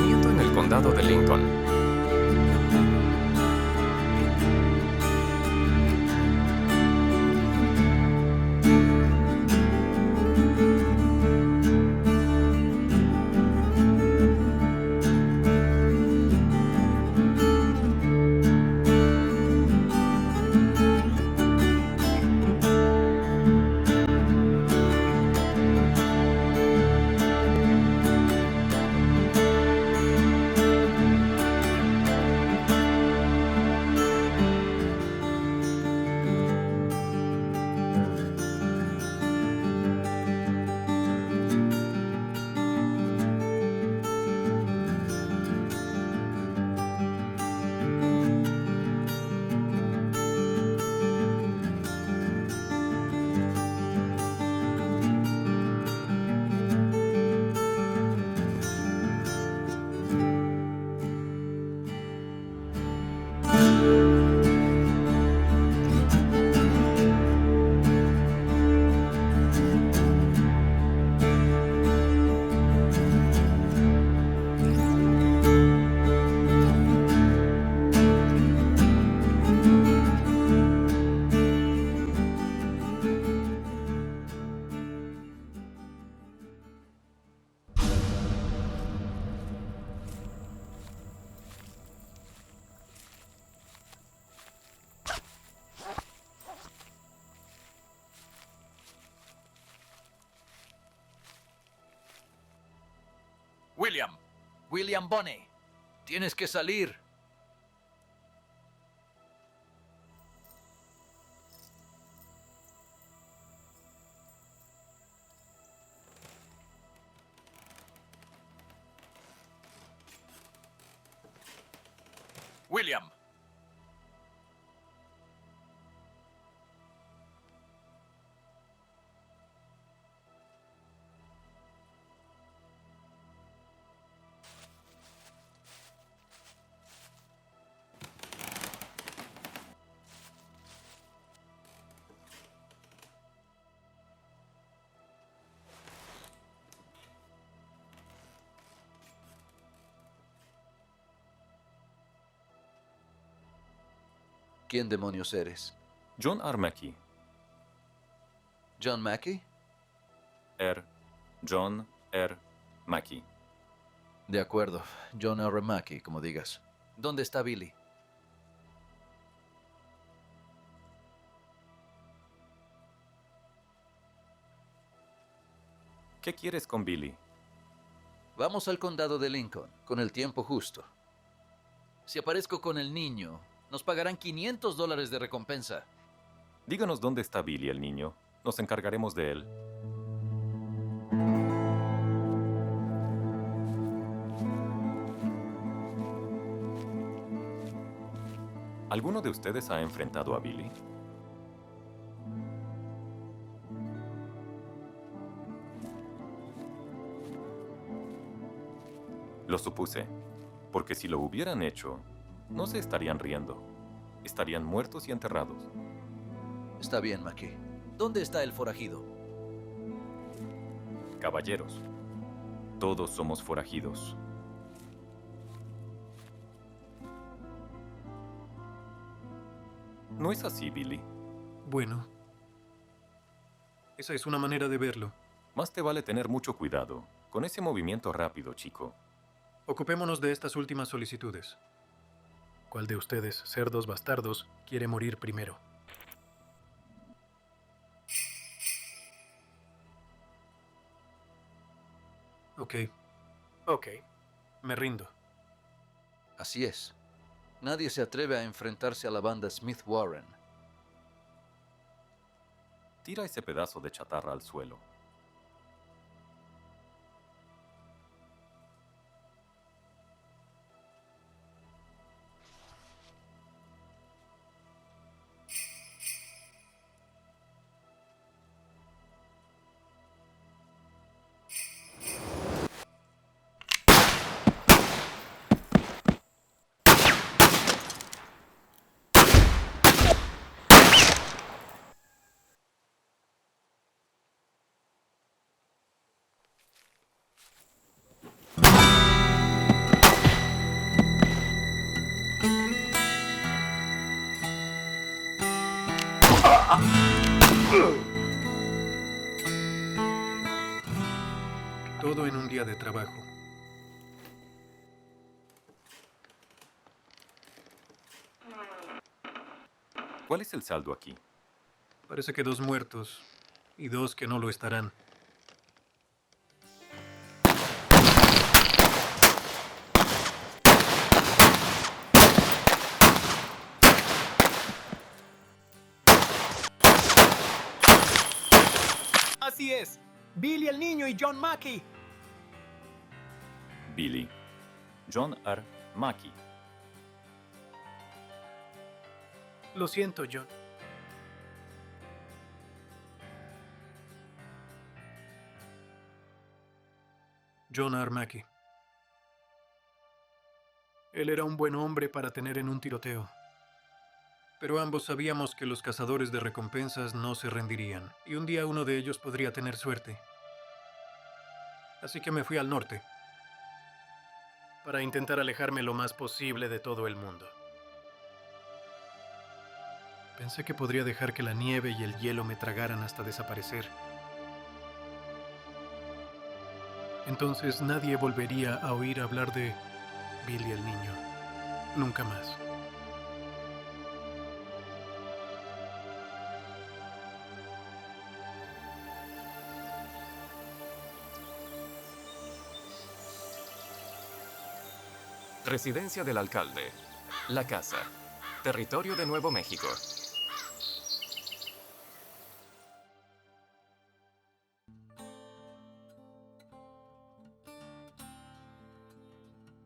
Nacimiento en el condado de Lincoln. William Bonney, tienes que salir. William. ¿Quién demonios eres? John R. Mackey. ¿John Mackey? John R. Mackey. De acuerdo, John R. Mackey, como digas. ¿Dónde está Billy? ¿Qué quieres con Billy? Vamos al condado de Lincoln, con el tiempo justo. Si aparezco con el niño, nos pagarán $500 de recompensa. Díganos dónde está Billy, el niño. Nos encargaremos de él. ¿Alguno de ustedes ha enfrentado a Billy? Lo supuse, porque si lo hubieran hecho, no se estarían riendo. Estarían muertos y enterrados. Está bien, Mackey. ¿Dónde está el forajido? Caballeros, todos somos forajidos. ¿No es así, Billy? Bueno, esa es una manera de verlo. Más te vale tener mucho cuidado con ese movimiento rápido, chico. Ocupémonos de estas últimas solicitudes. ¿Cuál de ustedes, cerdos bastardos, quiere morir primero? Ok. Me rindo. Así es. Nadie se atreve a enfrentarse a la banda Smith Warren. Tira ese pedazo de chatarra al suelo. Todo en un día de trabajo. ¿Cuál es el saldo aquí? Parece que 2 muertos y 2 que no lo estarán. Así es. Billy el niño y John Mackey. Billy. John R. Mackey. Lo siento, John. John R. Mackey. Él era un buen hombre para tener en un tiroteo. Pero ambos sabíamos que los cazadores de recompensas no se rendirían, y un día uno de ellos podría tener suerte. Así que me fui al norte, para intentar alejarme lo más posible de todo el mundo. Pensé que podría dejar que la nieve y el hielo me tragaran hasta desaparecer. Entonces nadie volvería a oír hablar de Billy el niño. Nunca más. Residencia del alcalde. La casa. Territorio de Nuevo México.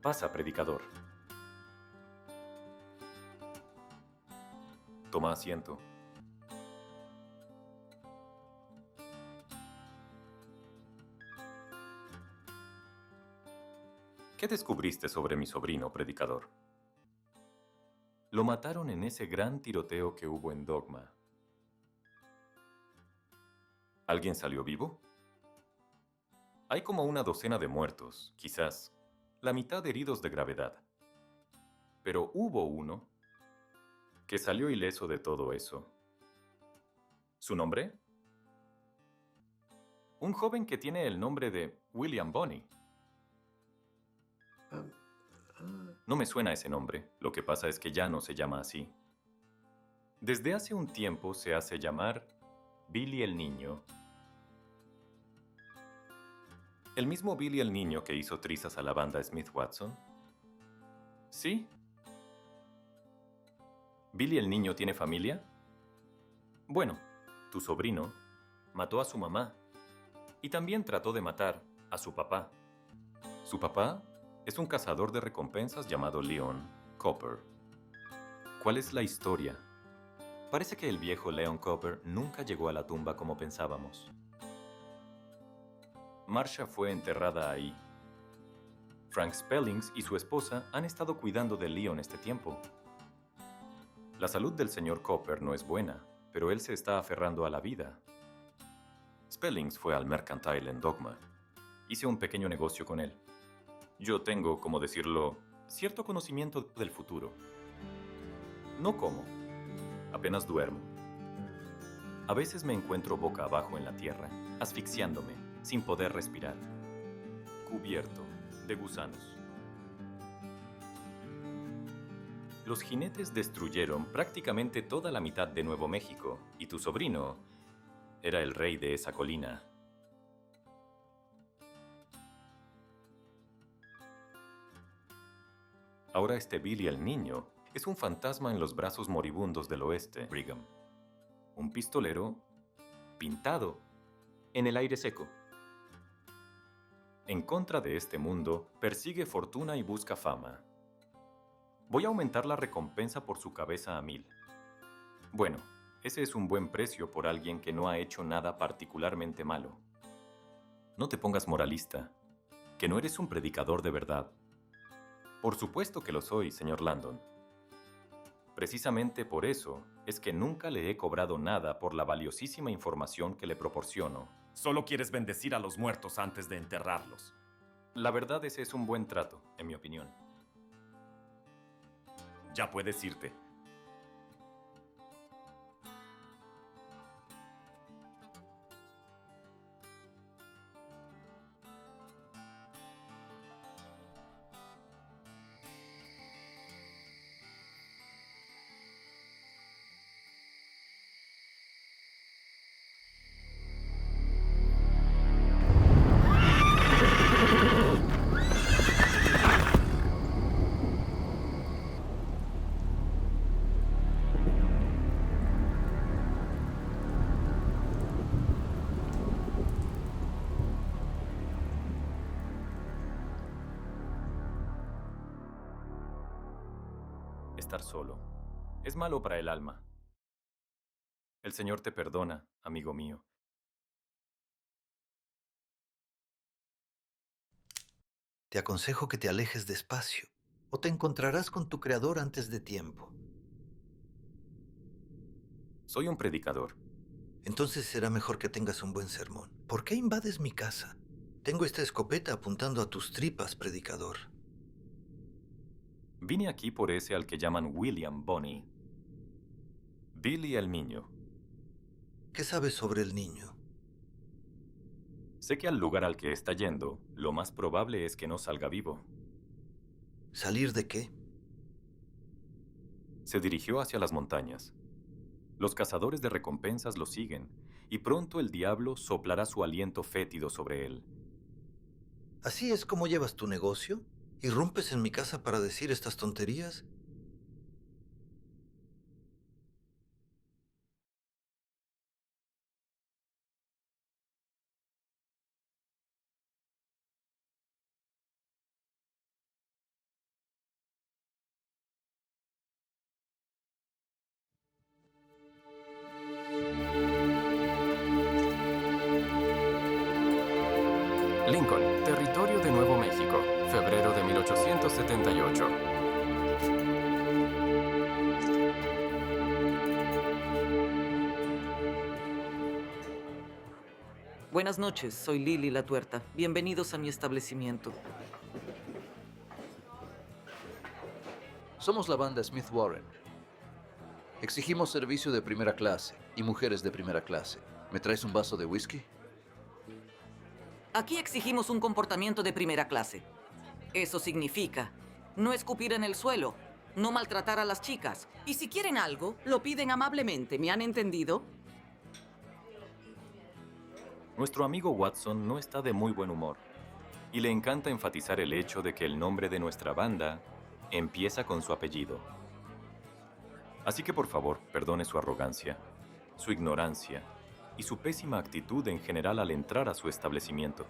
Pasa, predicador. Toma asiento. ¿Qué descubriste sobre mi sobrino, predicador? Lo mataron en ese gran tiroteo que hubo en Dogma. ¿Alguien salió vivo? Hay como una docena de muertos, quizás la mitad heridos de gravedad. Pero hubo uno que salió ileso de todo eso. ¿Su nombre? Un joven que tiene el nombre de William Bonney. No me suena ese nombre, lo que pasa es que ya no se llama así. Desde hace un tiempo se hace llamar Billy el Niño. ¿El mismo Billy el Niño que hizo trizas a la banda Smith-Watson? ¿Sí? ¿Billy el Niño tiene familia? Bueno, tu sobrino mató a su mamá y también trató de matar a su papá. ¿Su papá? Es un cazador de recompensas llamado Leon Cooper. ¿Cuál es la historia? Parece que el viejo Leon Cooper nunca llegó a la tumba como pensábamos. Marcia fue enterrada ahí. Frank Spellings y su esposa han estado cuidando de Leon este tiempo. La salud del señor Cooper no es buena, pero él se está aferrando a la vida. Spellings fue al Mercantile en Dogma. Hice un pequeño negocio con él. Yo tengo, como decirlo, cierto conocimiento del futuro. No como, apenas duermo. A veces me encuentro boca abajo en la tierra, asfixiándome, sin poder respirar, cubierto de gusanos. Los jinetes destruyeron prácticamente toda la mitad de Nuevo México, y tu sobrino era el rey de esa colina. Ahora este Billy el Niño es un fantasma en los brazos moribundos del oeste, Brigham. Un pistolero pintado en el aire seco. En contra de este mundo, persigue fortuna y busca fama. Voy a aumentar la recompensa por su cabeza a 1000. Bueno, ese es un buen precio por alguien que no ha hecho nada particularmente malo. No te pongas moralista, que no eres un predicador de verdad. Por supuesto que lo soy, señor Landon. Precisamente por eso es que nunca le he cobrado nada por la valiosísima información que le proporciono. Solo quieres bendecir a los muertos antes de enterrarlos. La verdad ese es un buen trato, en mi opinión. Ya puedes irte. estar solo. Es malo para el alma. El Señor te perdona, amigo mío. Te aconsejo que te alejes despacio, o te encontrarás con tu creador antes de tiempo. Soy un predicador. Entonces será mejor que tengas un buen sermón. ¿Por qué invades mi casa? Tengo esta escopeta apuntando a tus tripas, predicador. Vine aquí por ese al que llaman William Bonney. Billy el niño. ¿Qué sabes sobre el niño? Sé que al lugar al que está yendo, lo más probable es que no salga vivo. ¿Salir de qué? Se dirigió hacia las montañas. Los cazadores de recompensas lo siguen, y pronto el diablo soplará su aliento fétido sobre él. ¿Así es como llevas tu negocio? ¿Irrumpes en mi casa para decir estas tonterías? Lincoln, territorio de Nuevo México, febrero de 1878. Buenas noches, soy Lily la Tuerta. Bienvenidos a mi establecimiento. Somos la banda Smith Warren. Exigimos servicio de primera clase y mujeres de primera clase. ¿Me traes un vaso de whisky? Aquí exigimos un comportamiento de primera clase. Eso significa no escupir en el suelo, no maltratar a las chicas. Y si quieren algo, lo piden amablemente. ¿Me han entendido? Nuestro amigo Watson no está de muy buen humor, y le encanta enfatizar el hecho de que el nombre de nuestra banda empieza con su apellido. Así que por favor, perdone su arrogancia, su ignorancia y su pésima actitud en general al entrar a su establecimiento.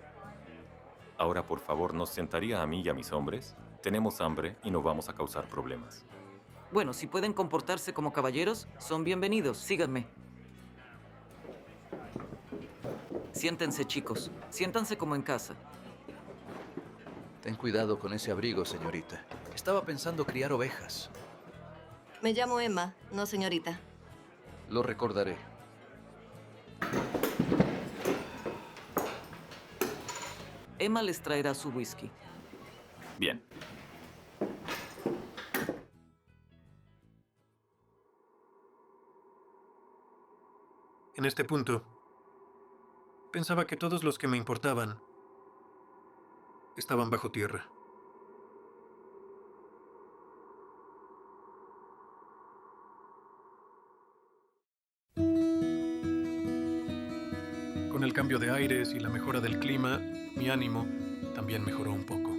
Ahora, por favor, ¿nos sentaría a mí y a mis hombres? Tenemos hambre y no vamos a causar problemas. Bueno, si pueden comportarse como caballeros, son bienvenidos. Síganme. Siéntense, chicos. Siéntanse como en casa. Ten cuidado con ese abrigo, señorita. Estaba pensando criar ovejas. Me llamo Emma, no señorita. Lo recordaré. Emma les traerá su whisky. Bien. En este punto, pensaba que todos los que me importaban estaban bajo tierra. Con el cambio de aires y la mejora del clima, mi ánimo también mejoró un poco.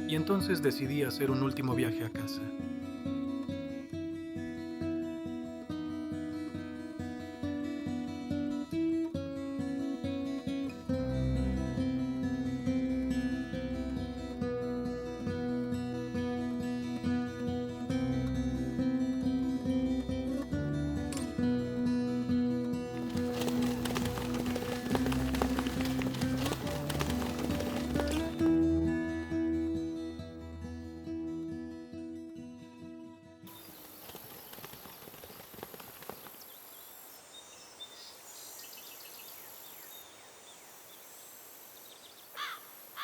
Y entonces decidí hacer un último viaje a casa.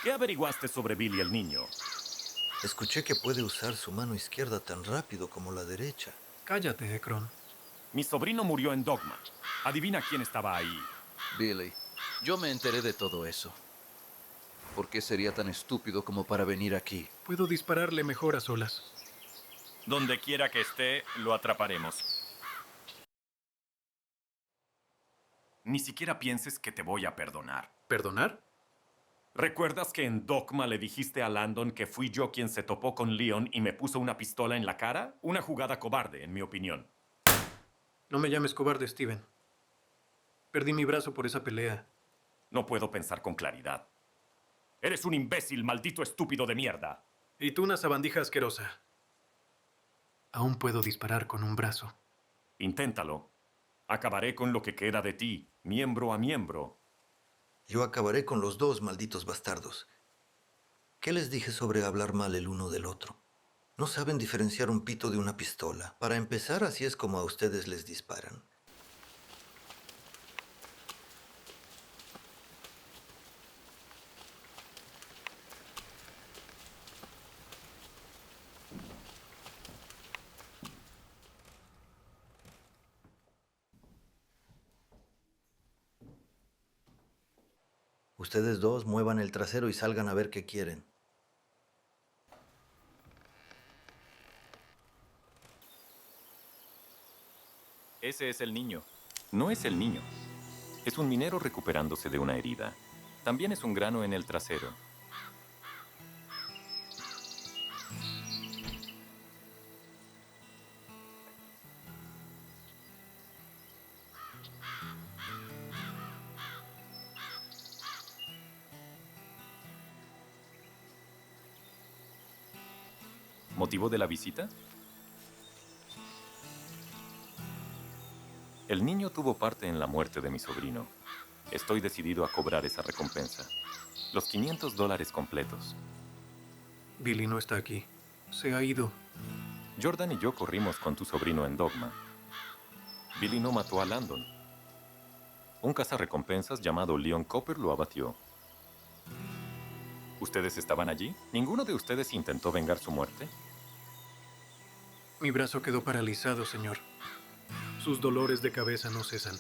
¿Qué averiguaste sobre Billy el niño? Escuché que puede usar su mano izquierda tan rápido como la derecha. Cállate, Ekron. Mi sobrino murió en Dogma. Adivina quién estaba ahí. Billy, yo me enteré de todo eso. ¿Por qué sería tan estúpido como para venir aquí? Puedo dispararle mejor a solas. Donde quiera que esté, lo atraparemos. Ni siquiera pienses que te voy a perdonar. ¿Perdonar? ¿Recuerdas que en Dogma le dijiste a Landon que fui yo quien se topó con Leon y me puso una pistola en la cara? Una jugada cobarde, en mi opinión. No me llames cobarde, Steven. Perdí mi brazo por esa pelea. No puedo pensar con claridad. Eres un imbécil, maldito estúpido de mierda. Y tú una sabandija asquerosa. Aún puedo disparar con un brazo. Inténtalo. Acabaré con lo que queda de ti, miembro a miembro. Yo acabaré con los dos, malditos bastardos. ¿Qué les dije sobre hablar mal el uno del otro? No saben diferenciar un pito de una pistola. Para empezar, así es como a ustedes les disparan. Ustedes dos muevan el trasero y salgan a ver qué quieren. Ese es el niño. No es el niño. Es un minero recuperándose de una herida. También es un grano en el trasero. ¿Motivo de la visita? El niño tuvo parte en la muerte de mi sobrino. Estoy decidido a cobrar esa recompensa. Los $500 completos. Billy no está aquí. Se ha ido. Jordan y yo corrimos con tu sobrino en Dogma. Billy no mató a Landon. Un cazarrecompensas llamado Leon Cooper lo abatió. ¿Ustedes estaban allí? ¿Ninguno de ustedes intentó vengar su muerte? Mi brazo quedó paralizado, señor. Sus dolores de cabeza no cesan.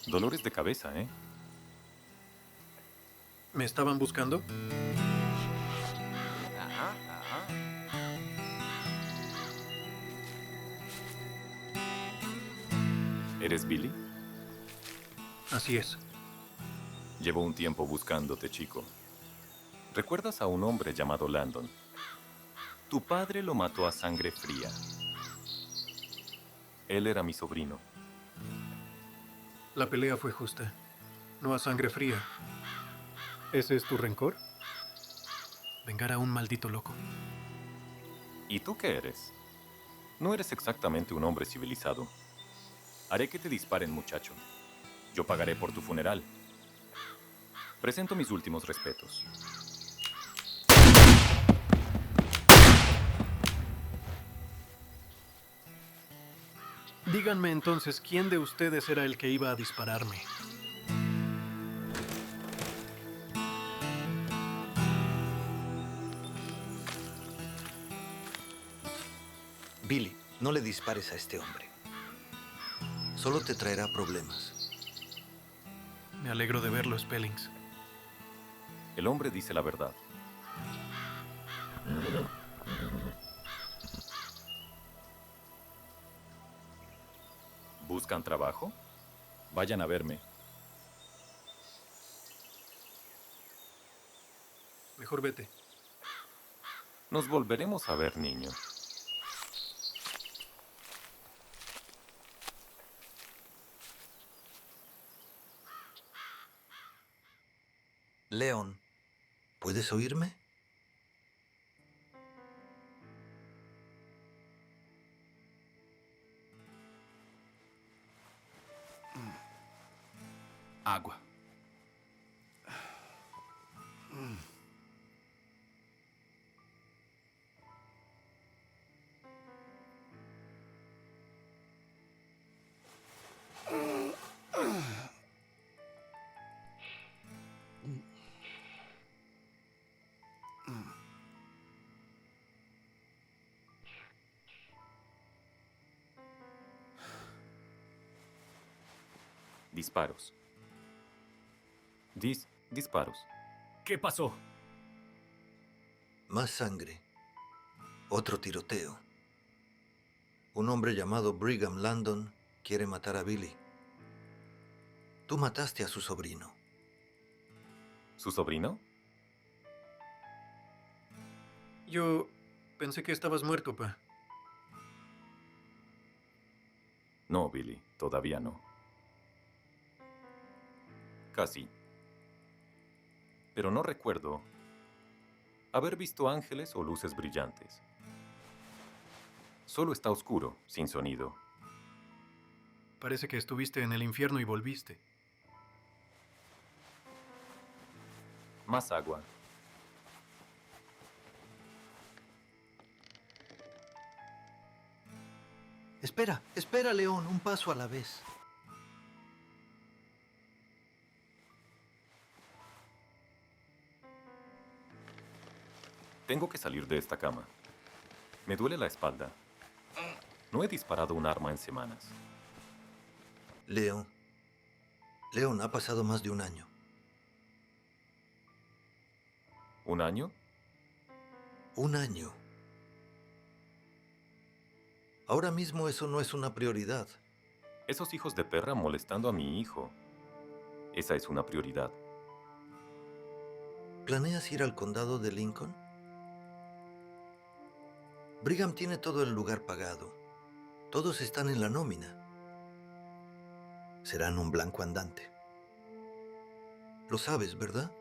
Dolores de cabeza, ¿eh? ¿Me estaban buscando? ¿Eres Billy? Así es. Llevo un tiempo buscándote, chico. ¿Recuerdas a un hombre llamado Landon? Tu padre lo mató a sangre fría. Él era mi sobrino. La pelea fue justa. No a sangre fría. ¿Ese es tu rencor? Vengar a un maldito loco. ¿Y tú qué eres? No eres exactamente un hombre civilizado. Haré que te disparen, muchacho. Yo pagaré por tu funeral. Presento mis últimos respetos. Díganme entonces, ¿quién de ustedes era el que iba a dispararme? Billy, no le dispares a este hombre. Solo te traerá problemas. Me alegro de verlo, Spellings. El hombre dice la verdad. ¿Buscan trabajo? Vayan a verme. Mejor vete. Nos volveremos a ver, niño. Leon, ¿puedes oírme? Agua. Disparos. Disparos. ¿Qué pasó? Más sangre. Otro tiroteo. Un hombre llamado Brigham Landon quiere matar a Billy. Tú mataste a su sobrino. ¿Su sobrino? Yo pensé que estabas muerto, pa. No, Billy, todavía no. Casi. Pero no recuerdo Haber visto ángeles o luces brillantes. Solo está oscuro, sin sonido. Parece que estuviste en el infierno y volviste. Más agua. Espera, espera, León, un paso a la vez. Tengo que salir de esta cama. Me duele la espalda. No he disparado un arma en semanas. León. León, ha pasado más de un año. ¿Un año? Un año. Ahora mismo eso no es una prioridad. Esos hijos de perra molestando a mi hijo. Esa es una prioridad. ¿Planeas ir al condado de Lincoln? Brigham tiene todo el lugar pagado. Todos están en la nómina. Serán un blanco andante. Lo sabes, ¿verdad?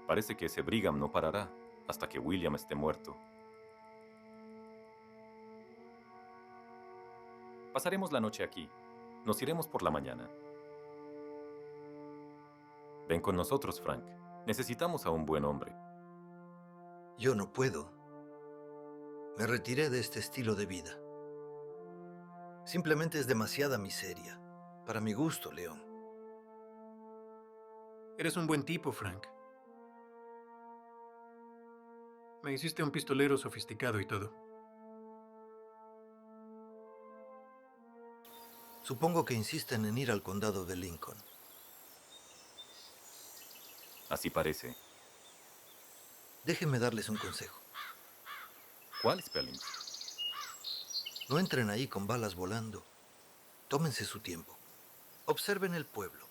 Parece que ese Brigham no parará hasta que William esté muerto. Pasaremos la noche aquí. Nos iremos por la mañana. Ven con nosotros, Frank. Necesitamos a un buen hombre. Yo no puedo. Me retiré de este estilo de vida. Simplemente es demasiada miseria. Para mi gusto, León. Eres un buen tipo, Frank. Me hiciste un pistolero sofisticado y todo. Supongo que insisten en ir al condado de Lincoln. Así parece. Déjenme darles un consejo. ¿Cuál, Spellings? No entren ahí con balas volando. Tómense su tiempo. Observen el pueblo.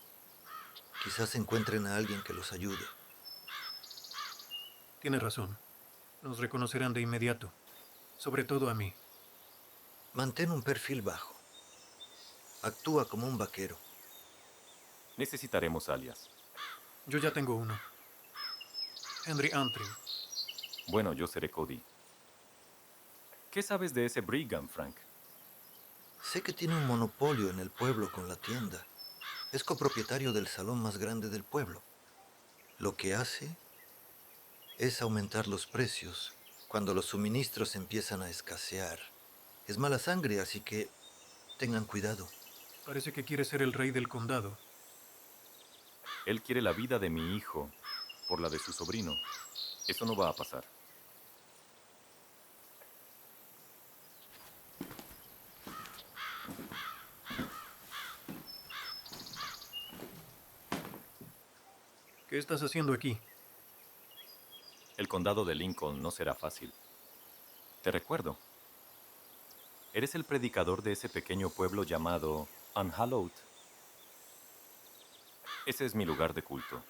Quizás encuentren a alguien que los ayude. Tienes razón. Nos reconocerán de inmediato. Sobre todo a mí. Mantén un perfil bajo. Actúa como un vaquero. Necesitaremos alias. Yo ya tengo uno. Henry Antrim. Bueno, yo seré Cody. ¿Qué sabes de ese Brigham, Frank? Sé que tiene un monopolio en el pueblo con la tienda. Es copropietario del salón más grande del pueblo. Lo que hace es aumentar los precios cuando los suministros empiezan a escasear. Es mala sangre, así que tengan cuidado. Parece que quiere ser el rey del condado. Él quiere la vida de mi hijo por la de su sobrino. Eso no va a pasar. ¿Qué estás haciendo aquí? El condado de Lincoln no será fácil. Te recuerdo. Eres el predicador de ese pequeño pueblo llamado Unhallowed. Ese es mi lugar de culto.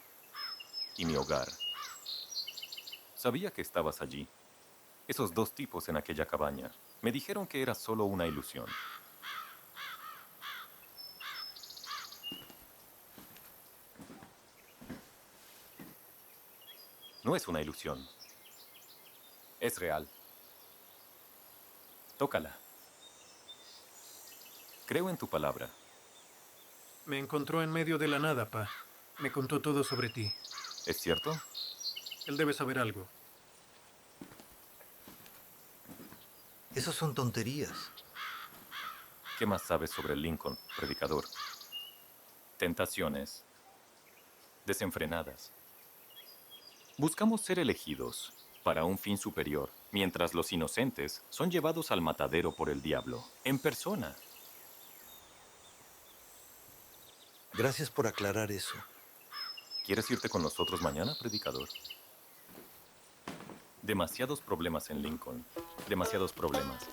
Y mi hogar. Sabía que estabas allí. Esos dos tipos en aquella cabaña me dijeron que era solo una ilusión. No es una ilusión. Es real. Tócala. Creo en tu palabra. Me encontró en medio de la nada, Pa. Me contó todo sobre ti. ¿Es cierto? Él debe saber algo. Esos son tonterías. ¿Qué más sabes sobre Lincoln, predicador? Tentaciones. Desenfrenadas. Buscamos ser elegidos para un fin superior, mientras los inocentes son llevados al matadero por el diablo, en persona. Gracias por aclarar eso. ¿Quieres irte con nosotros mañana, predicador? Demasiados problemas en Lincoln. Demasiados problemas.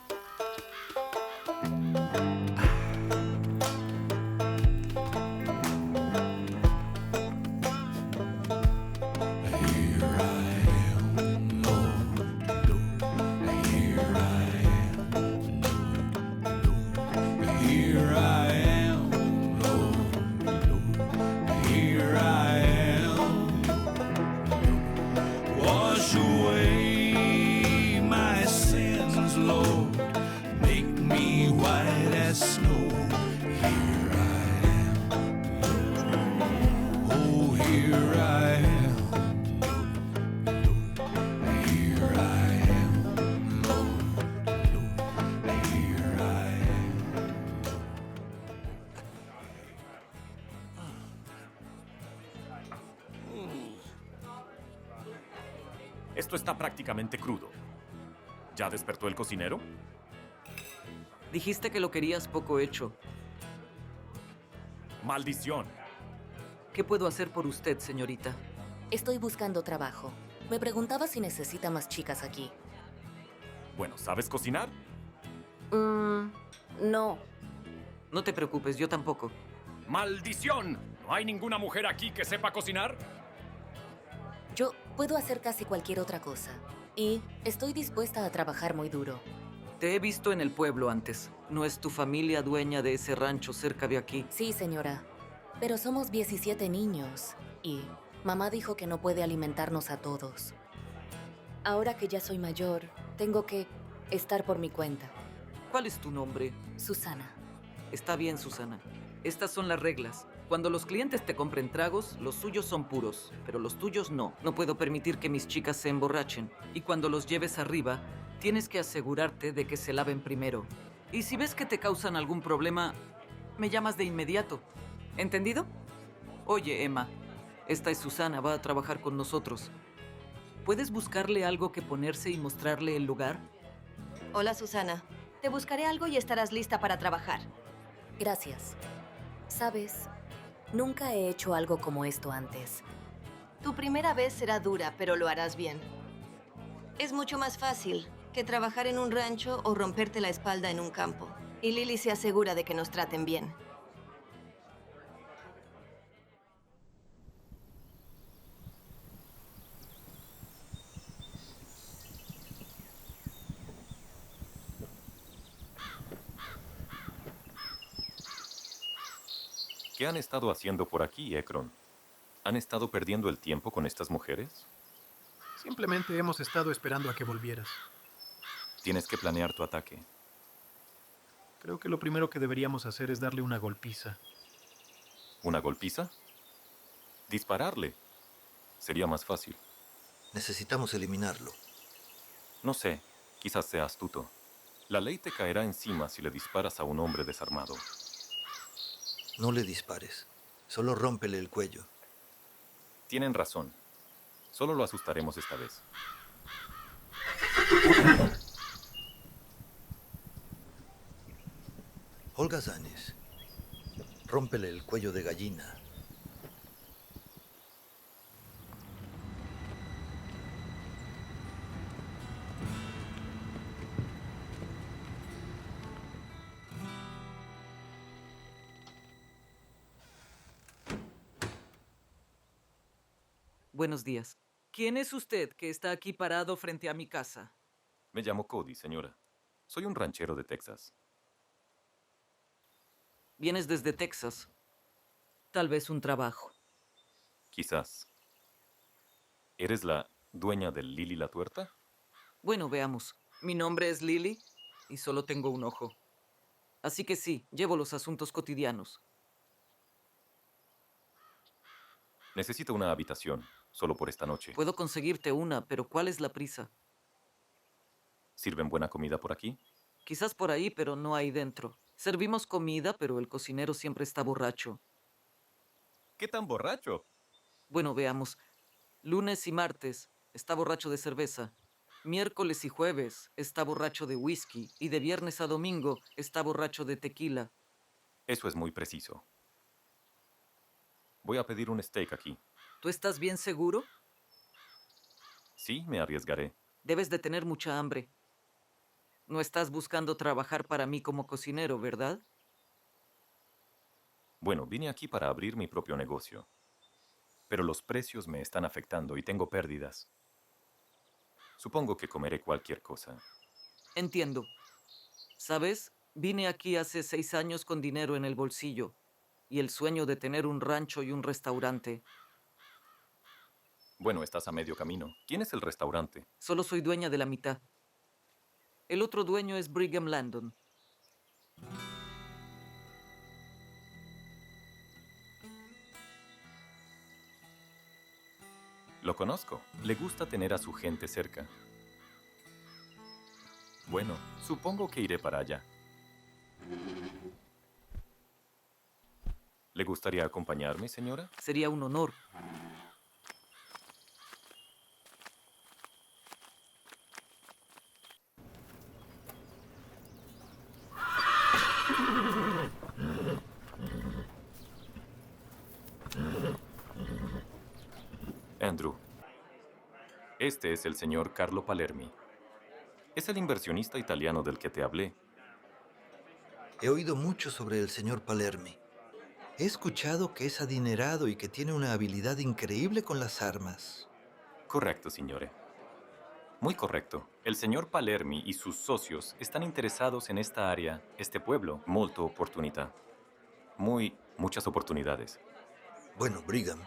Here I am, Esto está prácticamente crudo. ¿Ya despertó el cocinero? Dijiste que lo querías poco hecho. ¡Maldición! ¿Qué puedo hacer por usted, señorita? Estoy buscando trabajo. Me preguntaba si necesita más chicas aquí. Bueno, ¿sabes cocinar? No. No te preocupes, yo tampoco. ¡Maldición! ¿No hay ninguna mujer aquí que sepa cocinar? Yo puedo hacer casi cualquier otra cosa. Y estoy dispuesta a trabajar muy duro. Te he visto en el pueblo antes. ¿No es tu familia dueña de ese rancho cerca de aquí? Sí, señora. Pero somos 17 niños. Y mamá dijo que no puede alimentarnos a todos. Ahora que ya soy mayor, tengo que estar por mi cuenta. ¿Cuál es tu nombre? Susana. Está bien, Susana. Estas son las reglas. Cuando los clientes te compren tragos, los suyos son puros, pero los tuyos no. No puedo permitir que mis chicas se emborrachen. Y cuando los lleves arriba, tienes que asegurarte de que se laven primero. Y si ves que te causan algún problema, me llamas de inmediato. ¿Entendido? Oye, Emma, esta es Susana, va a trabajar con nosotros. ¿Puedes buscarle algo que ponerse y mostrarle el lugar? Hola, Susana. Te buscaré algo y estarás lista para trabajar. Gracias. ¿Sabes? Nunca he hecho algo como esto antes. Tu primera vez será dura, pero lo harás bien. Es mucho más fácil que trabajar en un rancho o romperte la espalda en un campo. Y Lily se asegura de que nos traten bien. ¿Qué han estado haciendo por aquí, Ekron? ¿Han estado perdiendo el tiempo con estas mujeres? Simplemente hemos estado esperando a que volvieras. Tienes que planear tu ataque. Creo que lo primero que deberíamos hacer es darle una golpiza. ¿Una golpiza? Dispararle. Sería más fácil. Necesitamos eliminarlo. No sé, quizás sea astuto. La ley te caerá encima si le disparas a un hombre desarmado. No le dispares. Solo rómpele el cuello. Tienen razón. Solo lo asustaremos esta vez. Holgazanes. Rómpele el cuello de gallina. Buenos días. ¿Quién es usted que está aquí parado frente a mi casa? Me llamo Cody, señora. Soy un ranchero de Texas. Vienes desde Texas. Tal vez un trabajo. Quizás. ¿Eres la dueña del Lily la Tuerta? Bueno, veamos. Mi nombre es Lily y solo tengo un ojo. Así que sí, llevo los asuntos cotidianos. Necesito una habitación, solo por esta noche. Puedo conseguirte una, pero ¿cuál es la prisa? ¿Sirven buena comida por aquí? Quizás por ahí, pero no hay dentro. Servimos comida, pero el cocinero siempre está borracho. ¿Qué tan borracho? Bueno, veamos. Lunes y martes está borracho de cerveza. Miércoles y jueves está borracho de whisky. Y de viernes a domingo está borracho de tequila. Eso es muy preciso. Voy a pedir un steak aquí. ¿Tú estás bien seguro? Sí, me arriesgaré. Debes de tener mucha hambre. No estás buscando trabajar para mí como cocinero, ¿verdad? Bueno, vine aquí para abrir mi propio negocio. Pero los precios me están afectando y tengo pérdidas. Supongo que comeré cualquier cosa. Entiendo. ¿Sabes? Vine aquí hace 6 años con dinero en el bolsillo y el sueño de tener un rancho y un restaurante. Bueno, estás a medio camino. ¿Quién es el restaurante? Solo soy dueña de la mitad. El otro dueño es Brigham Landon. Lo conozco. Le gusta tener a su gente cerca. Bueno, supongo que iré para allá. ¿Le gustaría acompañarme, señora? Sería un honor. Andrew, este es el señor Carlo Palermi. Es el inversionista italiano del que te hablé. He oído mucho sobre el señor Palermi. He escuchado que es adinerado y que tiene una habilidad increíble con las armas. Correcto, signore. Muy correcto. El señor Palermi y sus socios están interesados en esta área, este pueblo. Molto opportunità. Muchas oportunidades. Bueno, Brigham,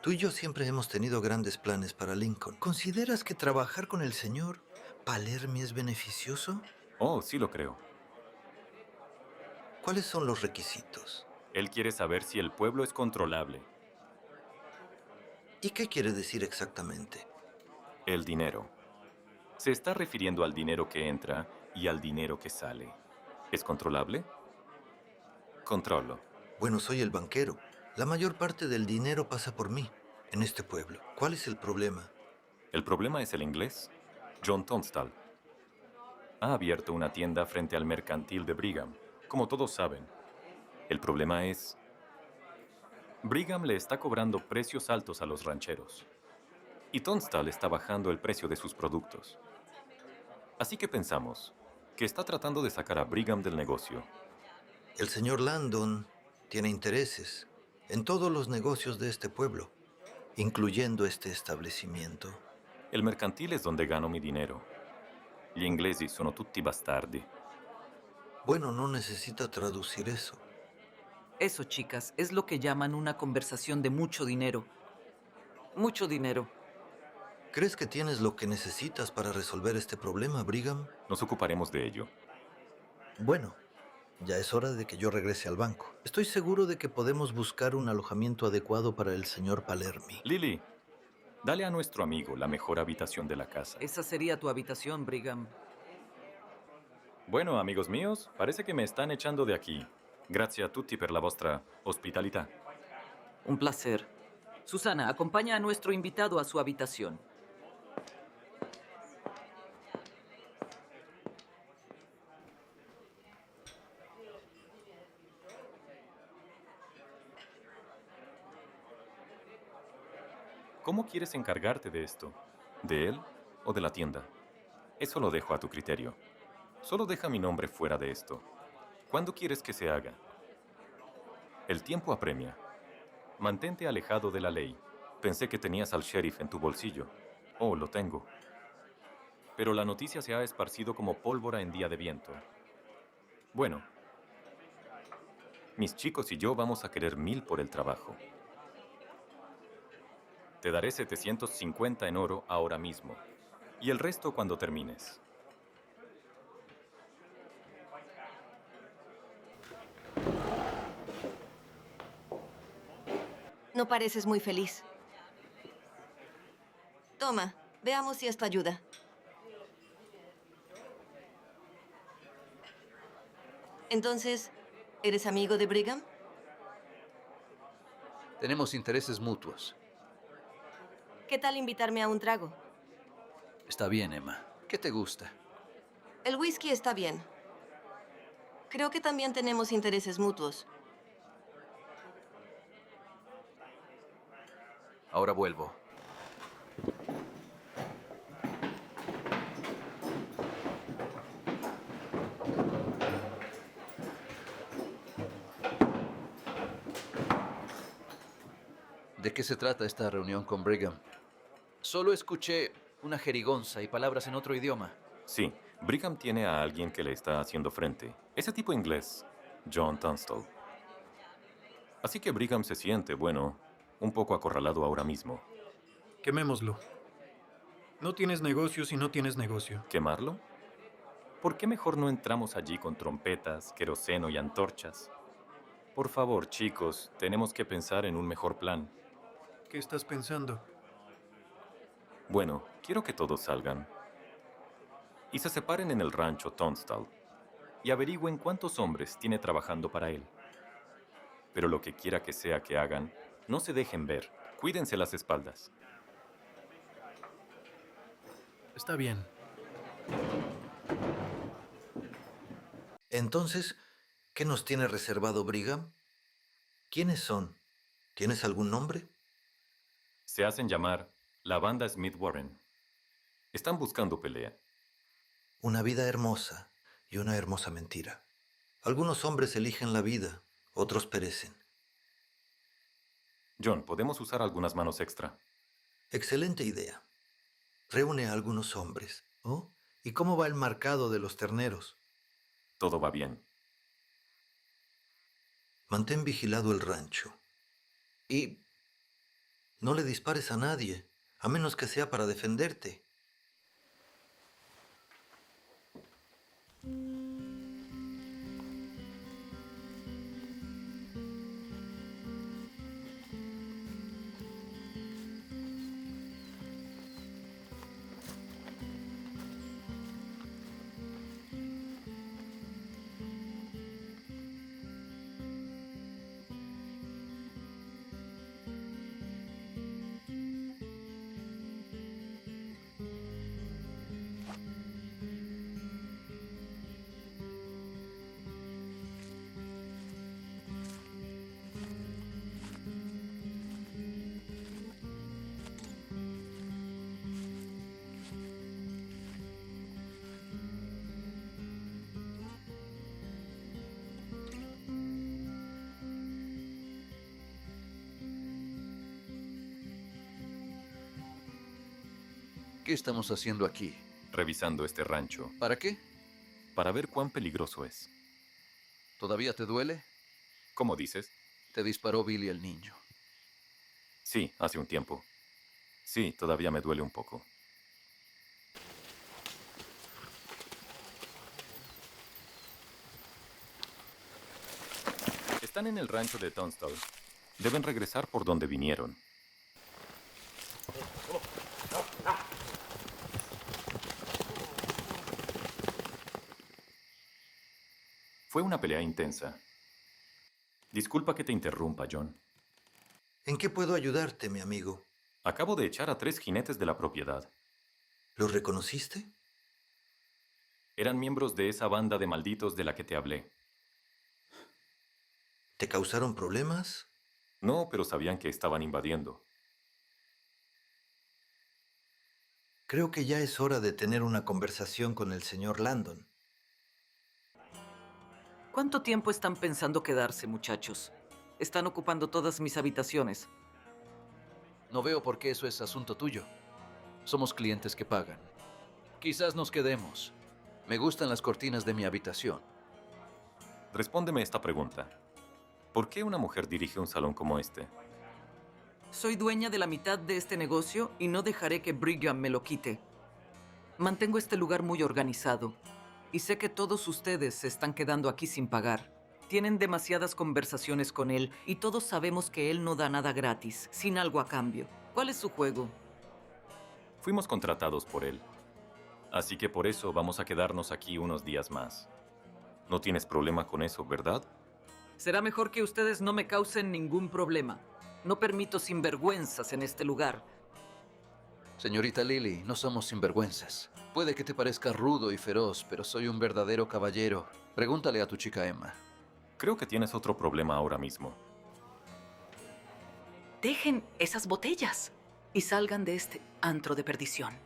tú y yo siempre hemos tenido grandes planes para Lincoln. ¿Consideras que trabajar con el señor Palermi es beneficioso? Oh, sí lo creo. ¿Cuáles son los requisitos? Él quiere saber si el pueblo es controlable. ¿Y qué quiere decir exactamente? El dinero. Se está refiriendo al dinero que entra y al dinero que sale. ¿Es controlable? Controlo. Bueno, soy el banquero. La mayor parte del dinero pasa por mí, en este pueblo. ¿Cuál es el problema? El problema es el inglés, John Tunstall. Ha abierto una tienda frente al mercantil de Brigham, como todos saben. El problema es... Brigham le está cobrando precios altos a los rancheros. Y Tunstall está bajando el precio de sus productos. Así que pensamos que está tratando de sacar a Brigham del negocio. El señor Landon tiene intereses en todos los negocios de este pueblo, incluyendo este establecimiento. El mercantil es donde gano mi dinero. Gli inglesi sono tutti bastardi. Bueno, no necesita traducir eso. Eso, chicas, es lo que llaman una conversación de mucho dinero. Mucho dinero. ¿Crees que tienes lo que necesitas para resolver este problema, Brigham? Nos ocuparemos de ello. Bueno, ya es hora de que yo regrese al banco. Estoy seguro de que podemos buscar un alojamiento adecuado para el señor Palermi. Lily, dale a nuestro amigo la mejor habitación de la casa. Esa sería tu habitación, Brigham. Bueno, amigos míos, parece que me están echando de aquí. Grazie a tutti per la vostra ospitalità. Un placer. Susana, acompaña a nuestro invitado a su habitación. ¿Cómo quieres encargarte de esto? ¿De él o de la tienda? Eso lo dejo a tu criterio. Solo deja mi nombre fuera de esto. ¿Cuándo quieres que se haga? El tiempo apremia. Mantente alejado de la ley. Pensé que tenías al sheriff en tu bolsillo. Oh, lo tengo. Pero la noticia se ha esparcido como pólvora en día de viento. Bueno, mis chicos y yo vamos a querer 1000 por el trabajo. Te daré 750 en oro ahora mismo. Y el resto cuando termines. No pareces muy feliz. Toma, veamos si esto ayuda. Entonces, ¿eres amigo de Brigham? Tenemos intereses mutuos. ¿Qué tal invitarme a un trago? Está bien, Emma. ¿Qué te gusta? El whisky está bien. Creo que también tenemos intereses mutuos. Ahora vuelvo. ¿De qué se trata esta reunión con Brigham? Solo escuché una jerigonza y palabras en otro idioma. Sí, Brigham tiene a alguien que le está haciendo frente. Ese tipo inglés, John Tunstall. Así que Brigham se siente, bueno, un poco acorralado ahora mismo. Quemémoslo. No tienes negocio si no tienes negocio. ¿Quemarlo? ¿Por qué mejor no entramos allí con trompetas, queroseno y antorchas? Por favor, chicos, tenemos que pensar en un mejor plan. ¿Qué estás pensando? Bueno, quiero que todos salgan y se separen en el rancho Tunstall y averigüen cuántos hombres tiene trabajando para él. Pero lo que quiera que sea que hagan, no se dejen ver. Cuídense las espaldas. Está bien. Entonces, ¿qué nos tiene reservado Brigham? ¿Quiénes son? ¿Tienes algún nombre? Se hacen llamar la banda Smith Warren. Están buscando pelea. Una vida hermosa y una hermosa mentira. Algunos hombres eligen la vida, otros perecen. John, podemos usar algunas manos extra. Excelente idea. Reúne a algunos hombres. ¿Oh? ¿Y cómo va el marcado de los terneros? Todo va bien. Mantén vigilado el rancho. Y no le dispares a nadie, a menos que sea para defenderte. ¿Qué estamos haciendo aquí? Revisando este rancho. ¿Para qué? Para ver cuán peligroso es. ¿Todavía te duele? ¿Cómo dices? Te disparó Billy el niño. Sí, hace un tiempo. Sí, todavía me duele un poco. Están en el rancho de Tunstall. Deben regresar por donde vinieron. Fue una pelea intensa. Disculpa que te interrumpa, John. ¿En qué puedo ayudarte, mi amigo? Acabo de echar a 3 jinetes de la propiedad. ¿Los reconociste? Eran miembros de esa banda de malditos de la que te hablé. ¿Te causaron problemas? No, pero sabían que estaban invadiendo. Creo que ya es hora de tener una conversación con el señor Landon. ¿Cuánto tiempo están pensando quedarse, muchachos? Están ocupando todas mis habitaciones. No veo por qué eso es asunto tuyo. Somos clientes que pagan. Quizás nos quedemos. Me gustan las cortinas de mi habitación. Respóndeme esta pregunta. ¿Por qué una mujer dirige un salón como este? Soy dueña de la mitad de este negocio y no dejaré que Brigham me lo quite. Mantengo este lugar muy organizado. Y sé que todos ustedes se están quedando aquí sin pagar. Tienen demasiadas conversaciones con él y todos sabemos que él no da nada gratis, sin algo a cambio. ¿Cuál es su juego? Fuimos contratados por él. Así que por eso vamos a quedarnos aquí unos días más. No tienes problema con eso, ¿verdad? Será mejor que ustedes no me causen ningún problema. No permito sinvergüenzas en este lugar. Señorita Lily, no somos sinvergüenzas. Puede que te parezca rudo y feroz, pero soy un verdadero caballero. Pregúntale a tu chica Emma. Creo que tienes otro problema ahora mismo. Dejen esas botellas y salgan de este antro de perdición.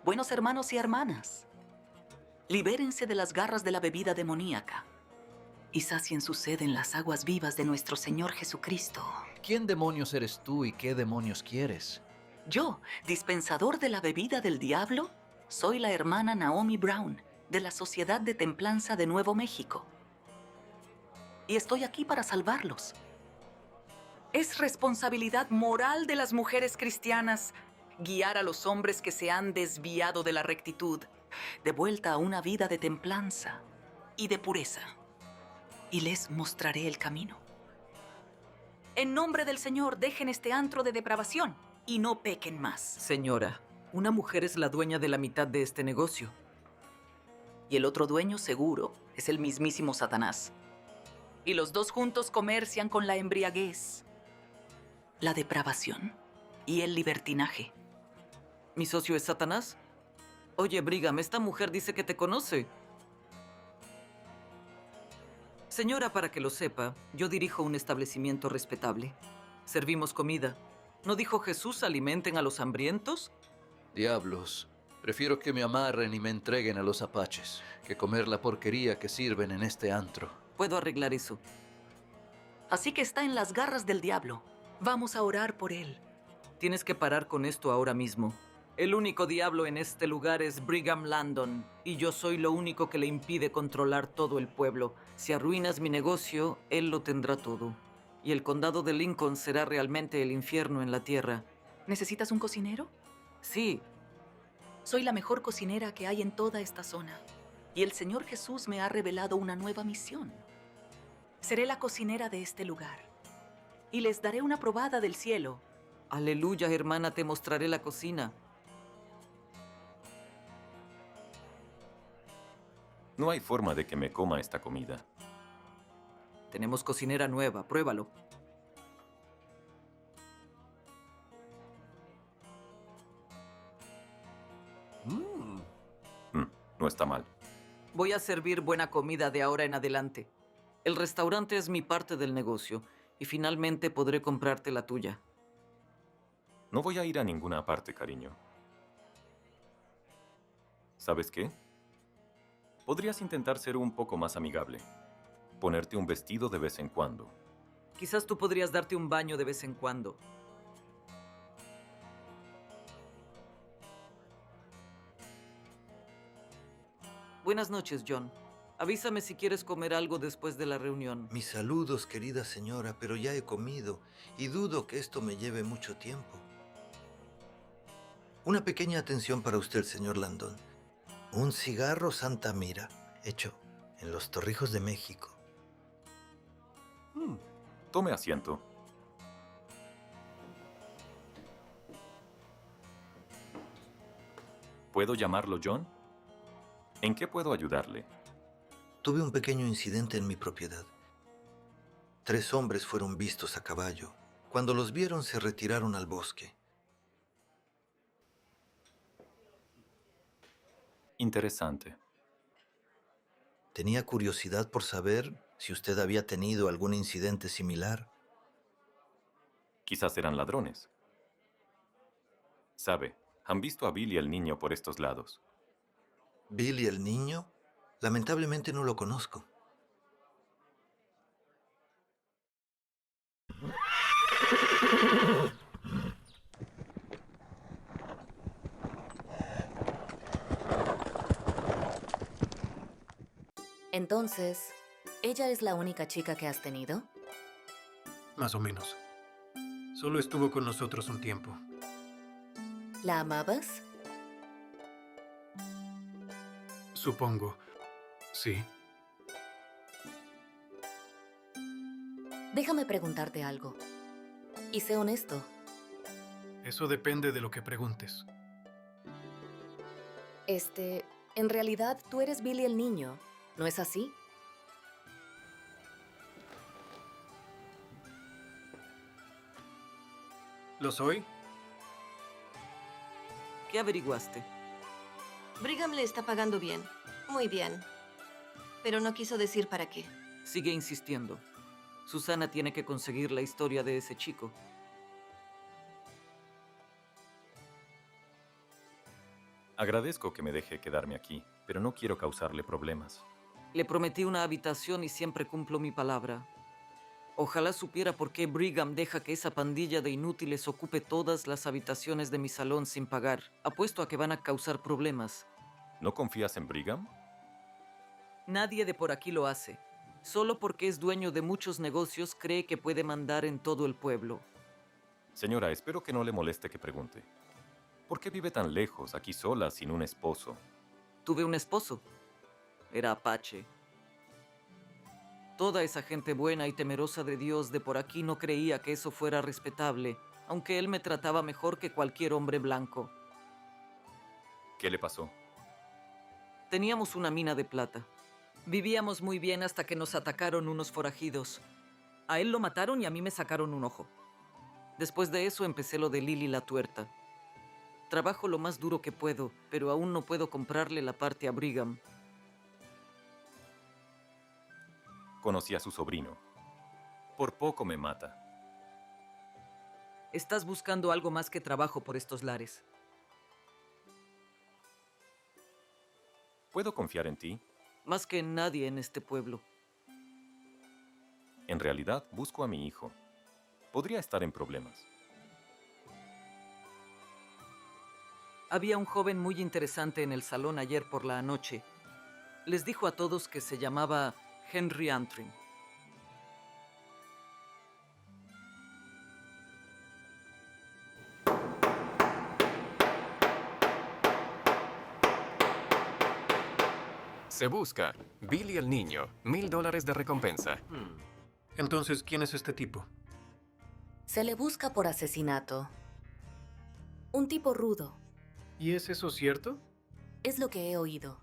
Buenos hermanos y hermanas, libérense de las garras de la bebida demoníaca y sacien su sed en las aguas vivas de nuestro Señor Jesucristo. ¿Quién demonios eres tú y qué demonios quieres? Yo, dispensador de la bebida del diablo, soy la hermana Naomi Brown, de la Sociedad de Templanza de Nuevo México. Y estoy aquí para salvarlos. Es responsabilidad moral de las mujeres cristianas guiar a los hombres que se han desviado de la rectitud, de vuelta a una vida de templanza y de pureza. Y les mostraré el camino. En nombre del Señor, dejen este antro de depravación y no pequen más. Señora, una mujer es la dueña de la mitad de este negocio. Y el otro dueño, seguro, es el mismísimo Satanás. Y los dos juntos comercian con la embriaguez, la depravación y el libertinaje. ¿Mi socio es Satanás? Oye, Brigham, esta mujer dice que te conoce. Señora, para que lo sepa, yo dirijo un establecimiento respetable. Servimos comida, ¿No dijo Jesús alimenten a los hambrientos? Diablos, prefiero que me amarren y me entreguen a los apaches que comer la porquería que sirven en este antro. Puedo arreglar eso. Así que está en las garras del diablo. Vamos a orar por él. Tienes que parar con esto ahora mismo. El único diablo en este lugar es Brigham Landon, y yo soy lo único que le impide controlar todo el pueblo. Si arruinas mi negocio, él lo tendrá todo. Y el condado de Lincoln será realmente el infierno en la tierra. ¿Necesitas un cocinero? Sí, Soy la mejor cocinera que hay en toda esta zona. Y el Señor Jesús me ha revelado una nueva misión. Seré la cocinera de este lugar. Y les daré una probada del cielo. aleluya, hermana, te mostraré la cocina. No hay forma de que me coma esta comida. Tenemos cocinera nueva, pruébalo. No está mal. Voy a servir buena comida de ahora en adelante. El restaurante es mi parte del negocio, y finalmente podré comprarte la tuya. No voy a ir a ninguna parte, cariño. ¿Sabes qué? Podrías intentar ser un poco más amigable. Ponerte un vestido de vez en cuando. Quizás tú podrías darte un baño de vez en cuando. Buenas noches, John. Avísame si quieres comer algo después de la reunión. Mis saludos, querida señora, pero ya he comido y dudo que esto me lleve mucho tiempo. Una pequeña atención para usted, señor Landon. Un cigarro Santa Mira, hecho en los Torrijos de México. Tome asiento. ¿Puedo llamarlo John? ¿En qué puedo ayudarle? Tuve un pequeño incidente en mi propiedad. 3 hombres fueron vistos a caballo. Cuando los vieron, se retiraron al bosque. Interesante. Tenía curiosidad por saber si usted había tenido algún incidente similar. Quizás eran ladrones. Sabe, han visto a Billy el niño por estos lados. ¿Billy el niño? Lamentablemente no lo conozco. Entonces, ¿ella es la única chica que has tenido? Más o menos. Solo estuvo con nosotros un tiempo. ¿La amabas? Supongo. Sí. Déjame preguntarte algo. Y sé honesto. Eso depende de lo que preguntes. En realidad tú eres Billy el niño, ¿no es así? ¿Lo soy? ¿Qué averiguaste? Brigham le está pagando bien. Muy bien. Pero no quiso decir para qué. Sigue insistiendo. Susana tiene que conseguir la historia de ese chico. Agradezco que me deje quedarme aquí, pero no quiero causarle problemas. Le prometí una habitación y siempre cumplo mi palabra. Ojalá supiera por qué Brigham deja que esa pandilla de inútiles ocupe todas las habitaciones de mi salón sin pagar. Apuesto a que van a causar problemas. ¿No confías en Brigham? Nadie de por aquí lo hace. Solo porque es dueño de muchos negocios cree que puede mandar en todo el pueblo. Señora, espero que no le moleste que pregunte. ¿Por qué vive tan lejos, aquí sola, sin un esposo? Tuve un esposo. Era apache. Toda esa gente buena y temerosa de Dios de por aquí no creía que eso fuera respetable, aunque él me trataba mejor que cualquier hombre blanco. ¿Qué le pasó? Teníamos una mina de plata. Vivíamos muy bien hasta que nos atacaron unos forajidos. A él lo mataron y a mí me sacaron un ojo. Después de eso empecé lo de Lily la tuerta. Trabajo lo más duro que puedo, pero aún no puedo comprarle la parte a Brigham. Conocí a su sobrino. Por poco me mata. Estás buscando algo más que trabajo por estos lares. ¿Puedo confiar en ti? Más que en nadie en este pueblo. En realidad, busco a mi hijo. Podría estar en problemas. Había un joven muy interesante en el salón ayer por la noche. Les dijo a todos que se llamaba Henry Antrim. Se busca Billy el niño, $1000 de recompensa. Entonces, ¿quién es este tipo? Se le busca por asesinato. Un tipo rudo. ¿Y es eso cierto? Es lo que he oído.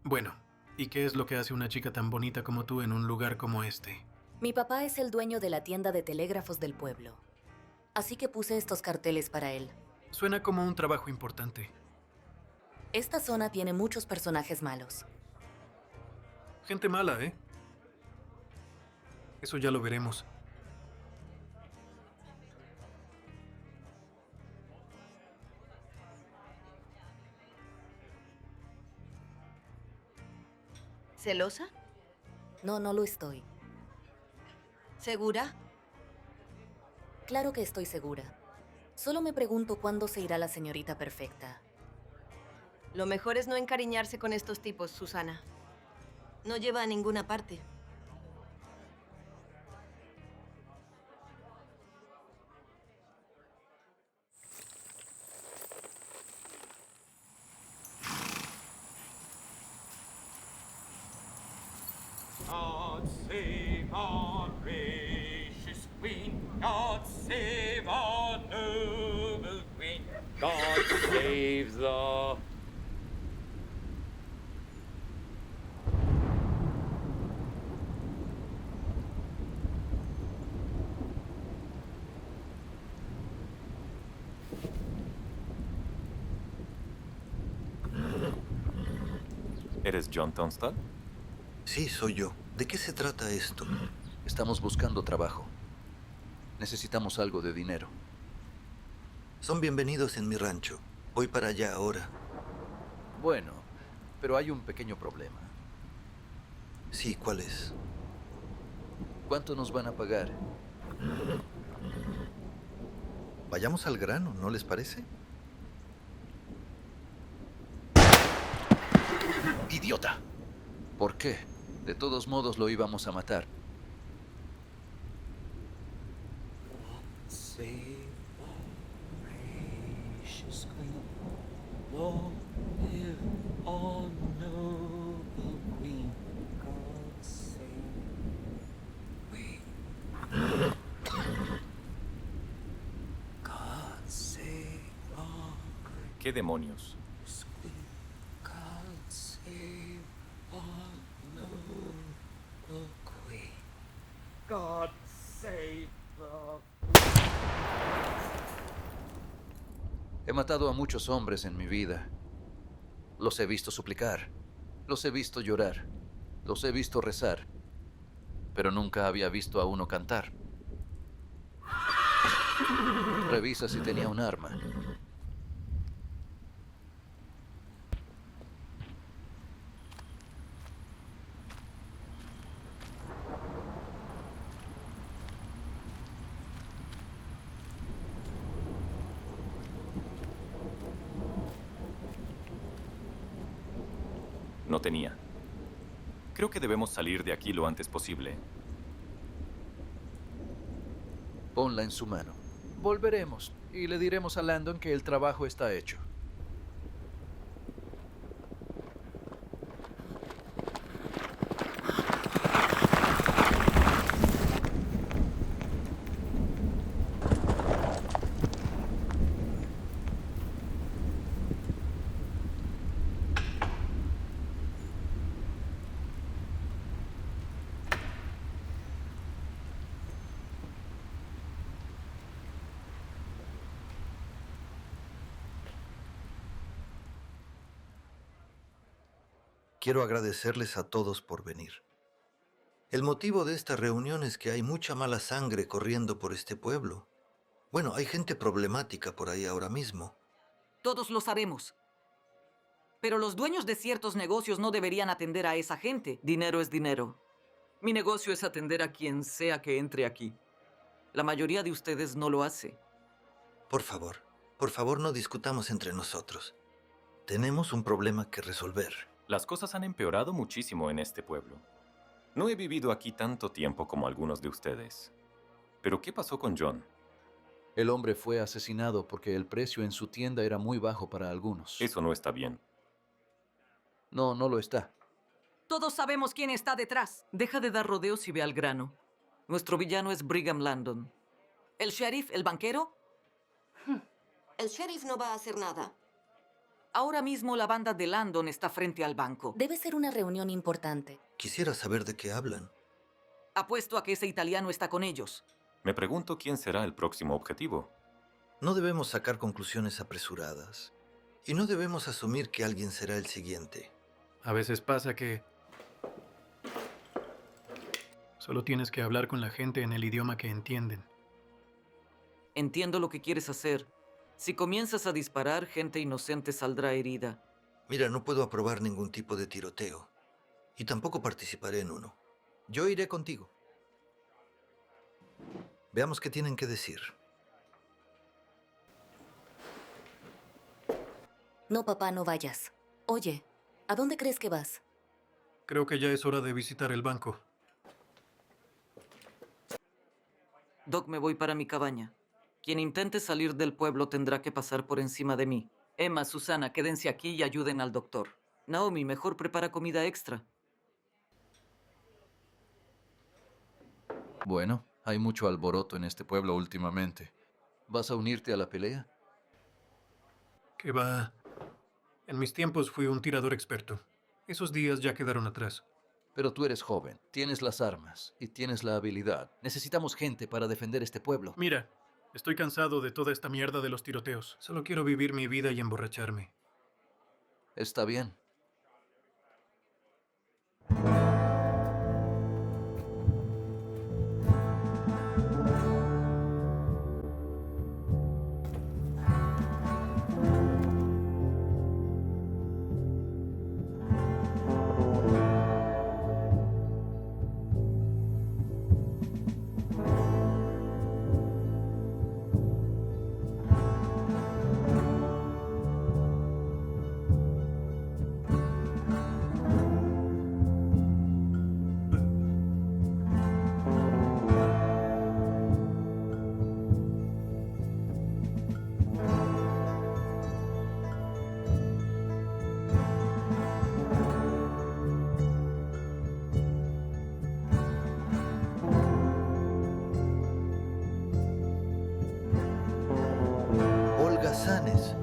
Bueno, ¿y qué es lo que hace una chica tan bonita como tú en un lugar como este? Mi papá es el dueño de la tienda de telégrafos del pueblo. Así que puse estos carteles para él. Suena como un trabajo importante. Esta zona tiene muchos personajes malos. Gente mala, ¿eh? Eso ya lo veremos. ¿Celosa? No, no lo estoy. ¿Segura? Claro que estoy segura. Solo me pregunto cuándo se irá la señorita perfecta. Lo mejor es no encariñarse con estos tipos, Susana. No lleva a ninguna parte. God save our gracious Queen. God save our noble Queen. God save the... ¿Eres John Tunstall? Sí, soy yo. ¿De qué se trata esto? Estamos buscando trabajo. Necesitamos algo de dinero. Son bienvenidos en mi rancho. Voy para allá ahora. Bueno, pero hay un pequeño problema. Sí, ¿cuál es? ¿Cuánto nos van a pagar? Vayamos al grano, ¿no les parece? ¡Idiota! ¿Por qué? De todos modos lo íbamos a matar. Save our gracious Queen. Long live our noble Queen. God save we. God save our ¿Qué demonios? gracious Queen. God save our noble Queen. God save the... He matado a muchos hombres en mi vida. Los he visto suplicar. Los he visto llorar. Los he visto rezar. Pero nunca había visto a uno cantar. Revisa si tenía un arma. No tenía. Creo que debemos salir de aquí lo antes posible. Ponla en su mano. Volveremos y le diremos a Landon que el trabajo está hecho. Quiero agradecerles a todos por venir. El motivo de esta reunión es que hay mucha mala sangre corriendo por este pueblo. Bueno, hay gente problemática por ahí ahora mismo. Todos los haremos. Pero los dueños de ciertos negocios no deberían atender a esa gente. Dinero es dinero. Mi negocio es atender a quien sea que entre aquí. La mayoría de ustedes no lo hace. Por favor no discutamos entre nosotros. Tenemos un problema que resolver. Las cosas han empeorado muchísimo en este pueblo. No he vivido aquí tanto tiempo como algunos de ustedes. Pero ¿qué pasó con John? El hombre fue asesinado porque el precio en su tienda era muy bajo para algunos. Eso no está bien. No, no lo está. Todos sabemos quién está detrás. Deja de dar rodeos y ve al grano. Nuestro villano es Brigham Landon. ¿El sheriff, el banquero? El sheriff no va a hacer nada. Ahora mismo la banda de Landon está frente al banco. Debe ser una reunión importante. Quisiera saber de qué hablan. Apuesto a que ese italiano está con ellos. Me pregunto quién será el próximo objetivo. No debemos sacar conclusiones apresuradas. Y no debemos asumir que alguien será el siguiente. A veces pasa que solo tienes que hablar con la gente en el idioma que entienden. Entiendo lo que quieres hacer. Si comienzas a disparar, gente inocente saldrá herida. Mira, no puedo aprobar ningún tipo de tiroteo. Y tampoco participaré en uno. Yo iré contigo. Veamos qué tienen que decir. No, papá, no vayas. Oye, ¿a dónde crees que vas? Creo que ya es hora de visitar el banco. Doc, me voy para mi cabaña. Quien intente salir del pueblo tendrá que pasar por encima de mí. Emma, Susana, quédense aquí y ayuden al doctor. Naomi, mejor prepara comida extra. Bueno, hay mucho alboroto en este pueblo últimamente. ¿Vas a unirte a la pelea? ¿Qué va? En mis tiempos fui un tirador experto. Esos días ya quedaron atrás. Pero tú eres joven, tienes las armas y tienes la habilidad. Necesitamos gente para defender este pueblo. Mira, estoy cansado de toda esta mierda de los tiroteos. Solo quiero vivir mi vida y emborracharme. Está bien. Holgazanes.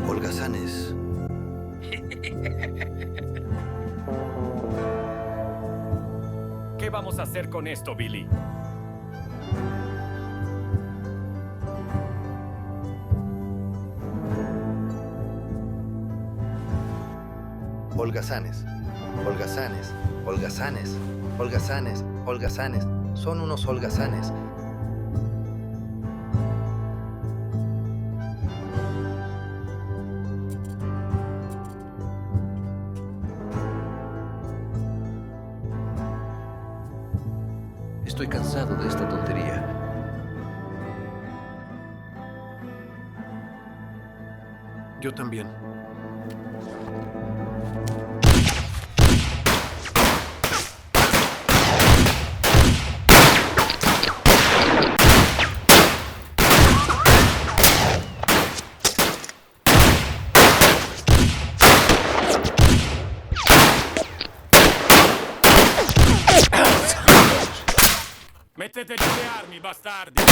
Holgazanes. ¿Qué vamos a hacer con esto, Billy? Holgazanes. Holgazanes. Holgazanes. Holgazanes. Holgazanes. Son unos holgazanes. Estoy cansado de esta tontería. Yo también. Smettete di idearmi, bastardi!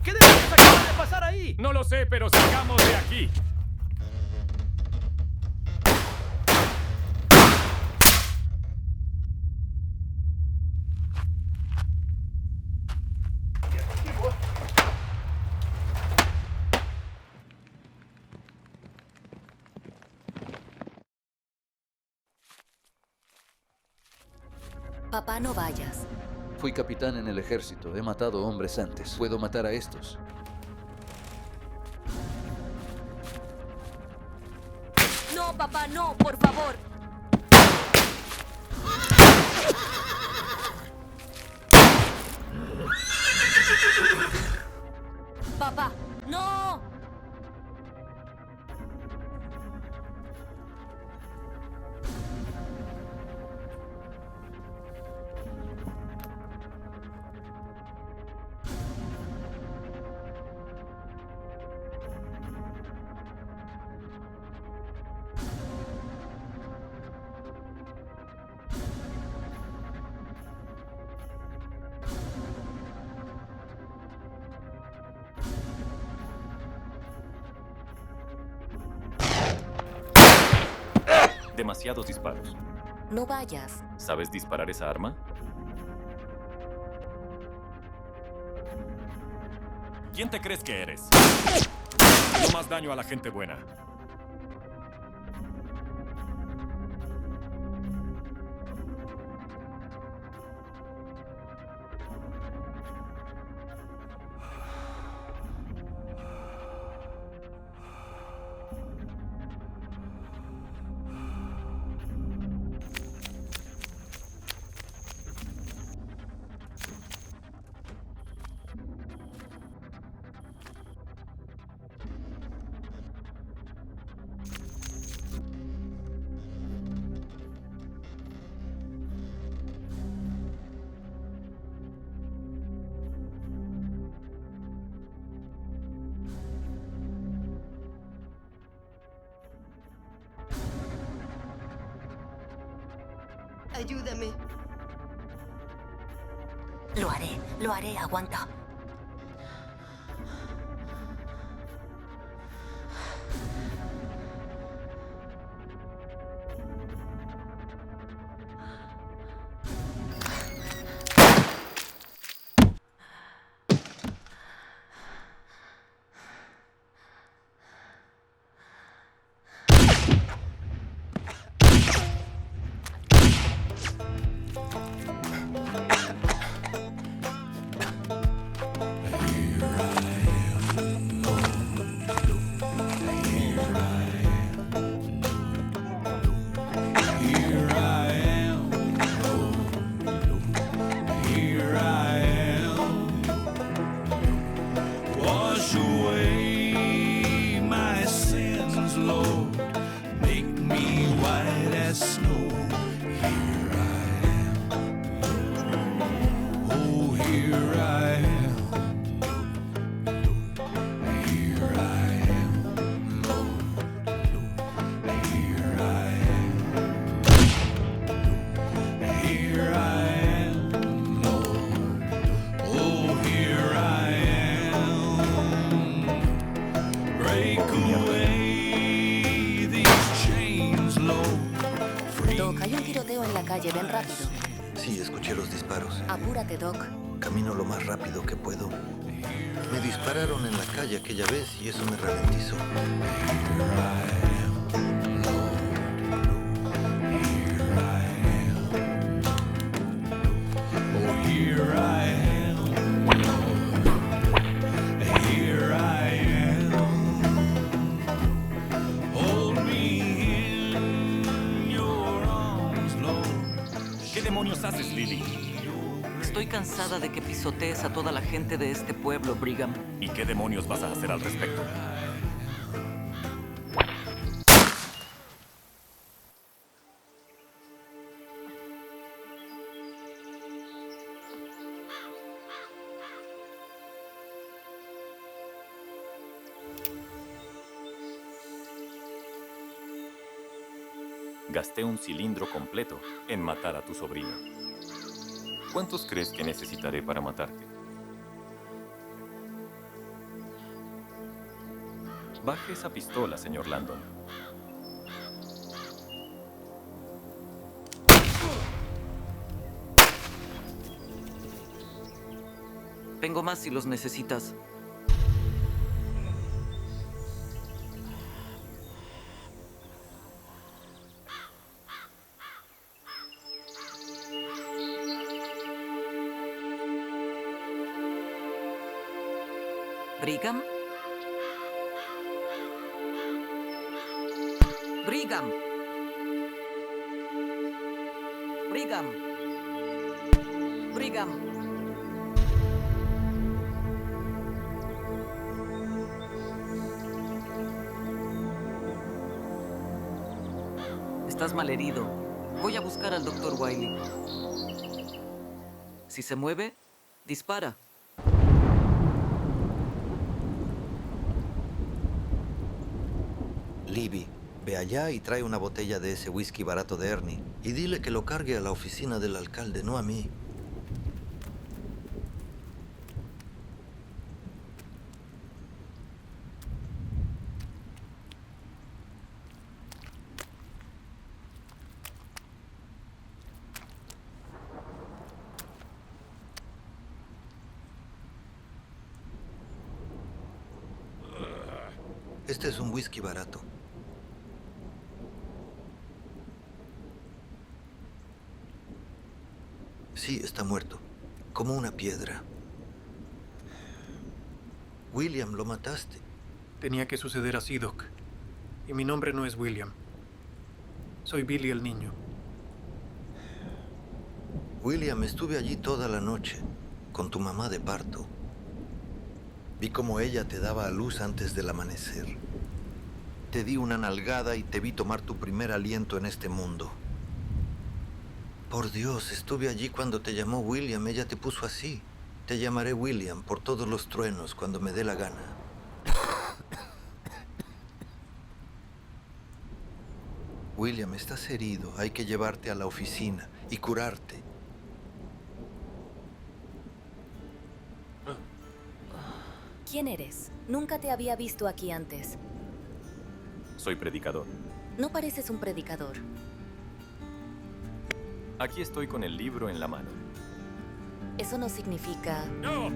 ¿Qué demonios acaba de pasar ahí? No lo sé, pero salgamos de aquí. Papá, no vayas. Fui capitán en el ejército. He matado hombres antes. Puedo matar a estos. No, papá, no, por favor. Papá, no. Demasiados disparos. No vayas. ¿Sabes disparar esa arma? ¿Quién te crees que eres? No más daño a la gente buena. Ayúdame. Lo haré, aguanta. Doc, hay un tiroteo en la calle, ven rápido. Sí, escuché los disparos. Apúrate, Doc. Camino lo más rápido que puedo. Me dispararon en la calle aquella vez y eso me ralentizó. cansada de que pisotees a toda la gente de este pueblo, Brigham. ¿Y qué demonios vas a hacer al respecto? Gasté un cilindro completo en matar a tu sobrino. ¿Cuántos crees que necesitaré para matarte? Baje esa pistola, señor Landon. Tengo más si los necesitas. ¿Brigham? Brigham. Brigham. Brigham. Estás malherido. Voy a buscar al Dr. Wiley. Si se mueve, dispara. Libby, ve allá y trae una botella de ese whisky barato de Ernie. Y dile que lo cargue a la oficina del alcalde, no a mí. Este es un whisky barato. Sí, está muerto. Como una piedra. William, lo mataste. Tenía que suceder así, Doc. Y mi nombre no es William. Soy Billy el niño. William, estuve allí toda la noche, con tu mamá de parto. Vi cómo ella te daba a luz antes del amanecer. Te di una nalgada y te vi tomar tu primer aliento en este mundo. Por Dios, estuve allí cuando te llamó William. Ella te puso así. Te llamaré William por todos los truenos cuando me dé la gana. William, estás herido. Hay que llevarte a la oficina y curarte. ¿Quién eres? Nunca te había visto aquí antes. Soy predicador. No pareces un predicador. Aquí estoy con el libro en la mano. Eso no significa... ¡No!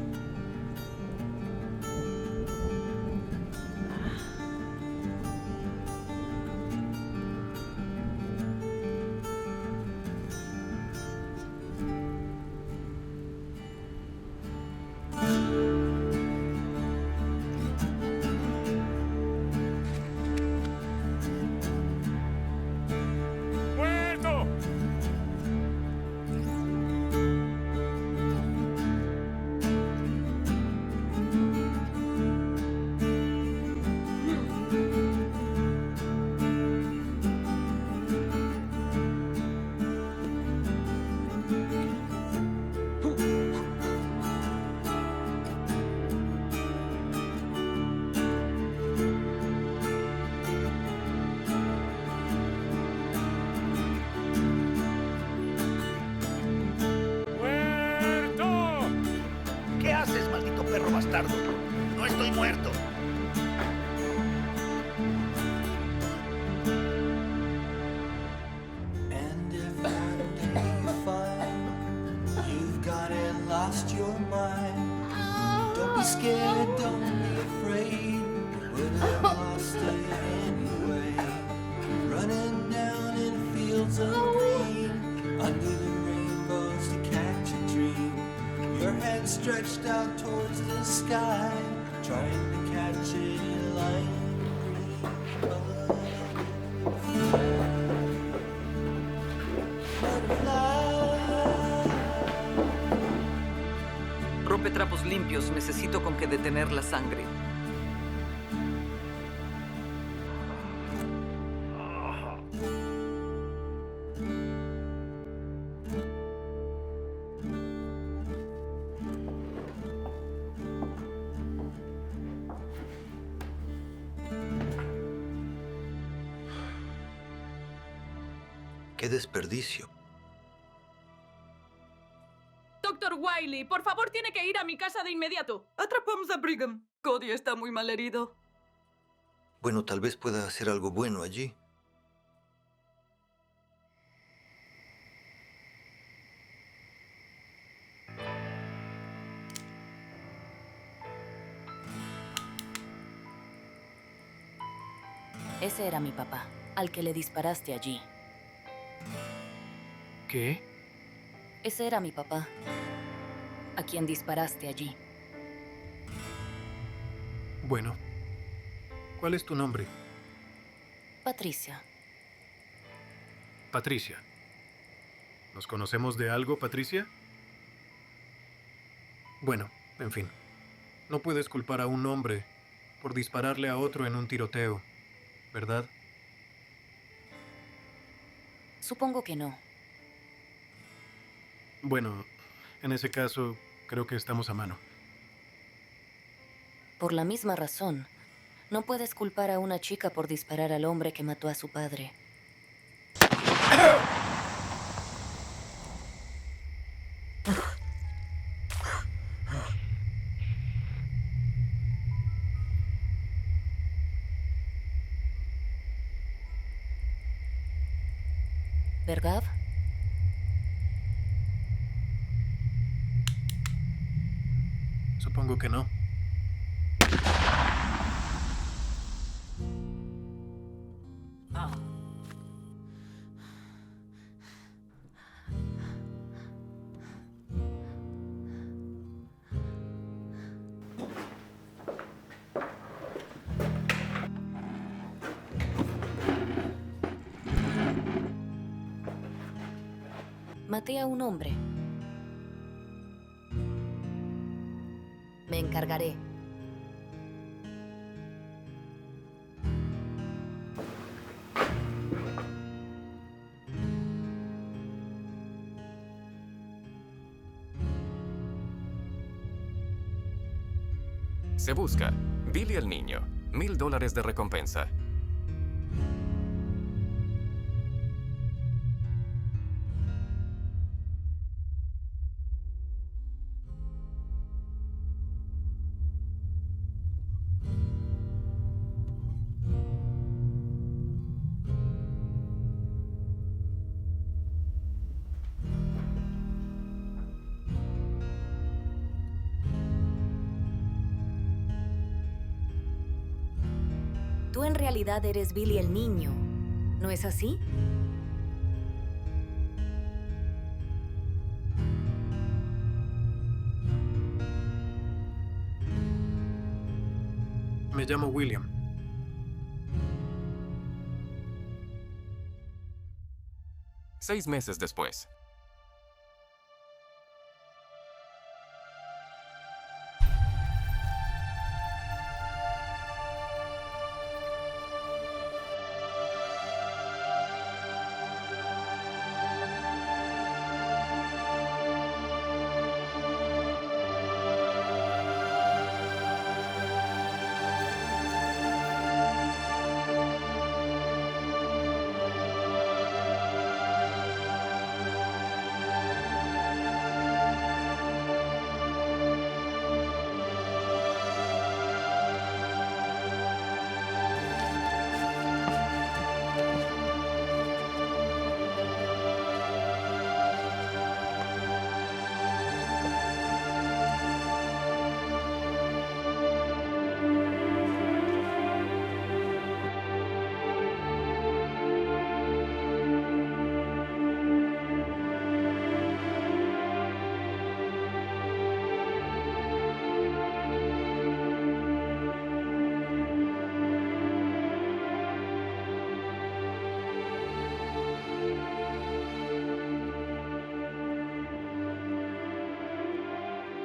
No estoy muerto. And if one day you find you've got and lost your mind, don't be scared, don't be afraid. Would have lost it anyway. Running down in fields of green, under the rainbows to catch a dream. Your head stretched out towards the sky, trying to catch a line. Butterfly, trapos limpios, necesito con qué detener la sangre. ¡Qué desperdicio! Doctor Wiley, por favor, tiene que ir a mi casa de inmediato. Atrapamos a Brigham. Cody está muy mal herido. Bueno, tal vez pueda hacer algo bueno allí. Ese era mi papá, al que le disparaste allí. ¿Qué? Ese era mi papá, a quien disparaste allí. Bueno. ¿Cuál es tu nombre? Patricia. Patricia. ¿Nos conocemos de algo, Patricia? Bueno, en fin. No puedes culpar a un hombre por dispararle a otro en un tiroteo, ¿verdad? Supongo que no. Bueno, en ese caso, creo que estamos a mano. Por la misma razón, no puedes culpar a una chica por disparar al hombre que mató a su padre. ¿Verdad? Supongo que no. Maté a un hombre. Me encargaré. Se busca. Billy el niño. $1000 de recompensa. Tú en realidad eres Billy el niño, ¿no es así? Me llamo William. Seis meses después.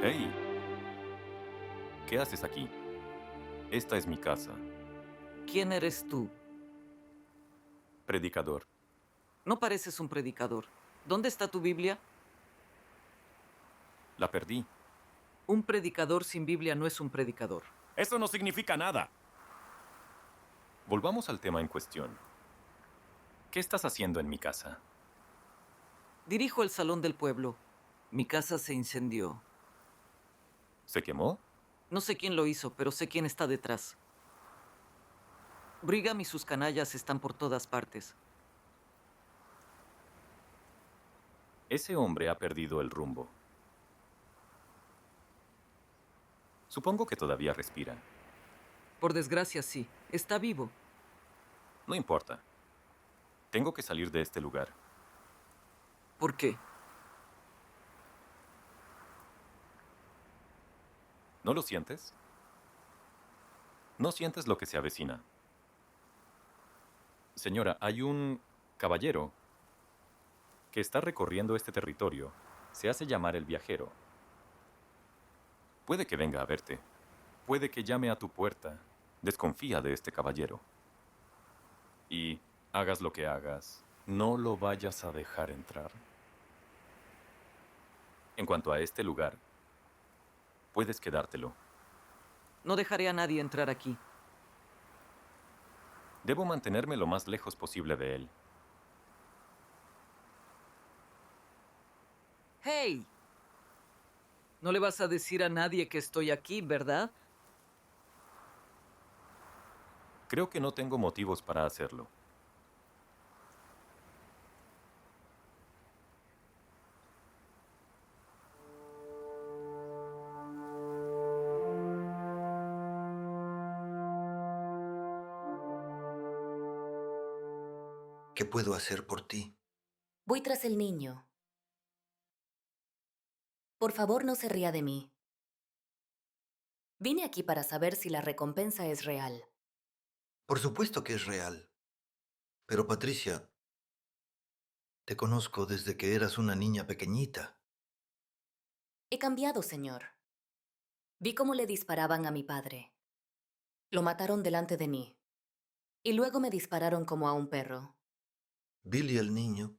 Hey, ¿Qué haces aquí? Esta es mi casa. ¿Quién eres tú? Predicador. No pareces un predicador. ¿Dónde está tu Biblia? La perdí. Un predicador sin Biblia no es un predicador. Eso no significa nada. Volvamos al tema en cuestión. ¿Qué estás haciendo en mi casa? Dirijo el salón del pueblo. Mi casa se incendió. ¿Se quemó? No sé quién lo hizo, pero sé quién está detrás. Brigham y sus canallas están por todas partes. Ese hombre ha perdido el rumbo. Supongo que todavía respira. Por desgracia, sí. Está vivo. No importa. Tengo que salir de este lugar. ¿Por qué? ¿No lo sientes? ¿No sientes lo que se avecina? Señora, hay un caballero que está recorriendo este territorio. Se hace llamar el Viajero. Puede que venga a verte. Puede que llame a tu puerta. Desconfía de este caballero. Y hagas lo que hagas, no lo vayas a dejar entrar. En cuanto a este lugar, puedes quedártelo. No dejaré a nadie entrar aquí. Debo mantenerme lo más lejos posible de él. ¡Hey! No le vas a decir a nadie que estoy aquí, ¿verdad? Creo que no tengo motivos para hacerlo. ¿Qué puedo hacer por ti? Voy tras el niño. Por favor, no se ría de mí. Vine aquí para saber si la recompensa es real. Por supuesto que es real. Pero Patricia, te conozco desde que eras una niña pequeñita. He cambiado, señor. Vi cómo le disparaban a mi padre. Lo mataron delante de mí. Y luego me dispararon como a un perro. ¿Billy el niño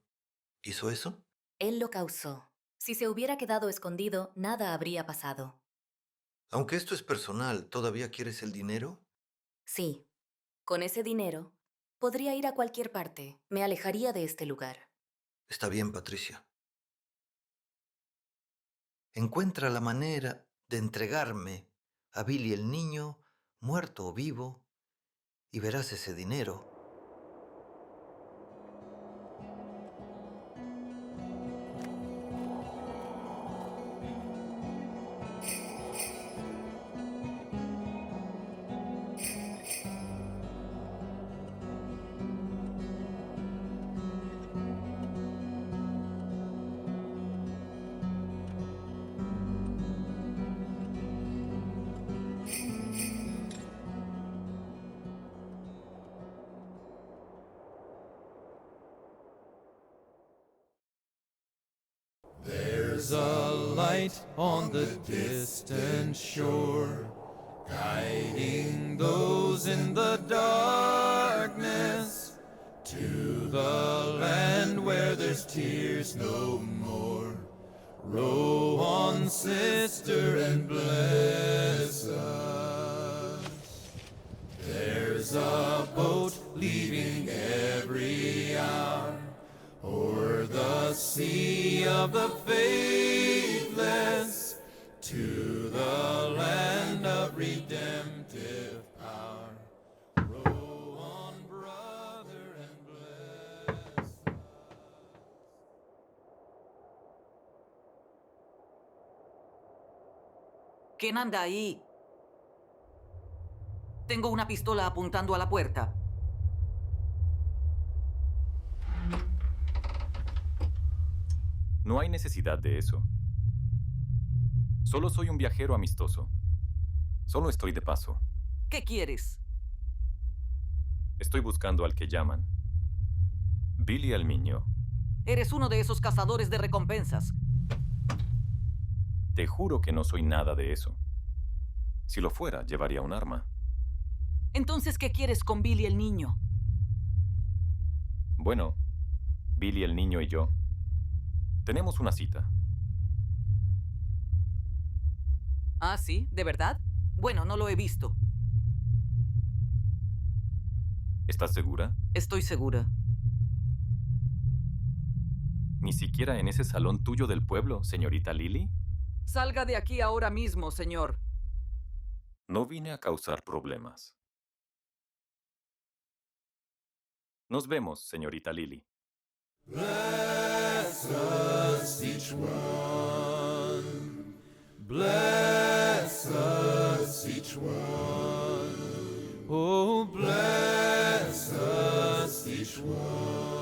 hizo eso? Él lo causó. Si se hubiera quedado escondido, nada habría pasado. Aunque esto es personal, ¿todavía quieres el dinero? Sí. Con ese dinero, podría ir a cualquier parte. Me alejaría de este lugar. Está bien, Patricia. Encuentra la manera de entregarme a Billy el niño, muerto o vivo, y verás ese dinero. There's a light on the distant shore, guiding those in the darkness to the land where there's tears no more. Row on, sister, and bless us. There's a boat leaving every hour o'er the sea of the faithless to the land of redemptive power. Row on, brother, and bless us. ¿Quién anda ahí? Tengo una pistola apuntando a la puerta. No hay necesidad de eso. Solo soy un viajero amistoso. Solo estoy de paso. ¿Qué quieres? Estoy buscando al que llaman Billy el niño. Eres uno de esos cazadores de recompensas. Te juro que no soy nada de eso. Si lo fuera, llevaría un arma. Entonces, ¿qué quieres con Billy el niño? Bueno, Billy el niño y yo tenemos una cita. Ah, ¿sí? ¿De verdad? Bueno, no lo he visto. ¿Estás segura? Estoy segura. ¿Ni siquiera en ese salón tuyo del pueblo, señorita Lily? Salga de aquí ahora mismo, señor. No vine a causar problemas. Nos vemos, señorita Lily. Bless us each one. Bless us each one. Oh, bless us each one.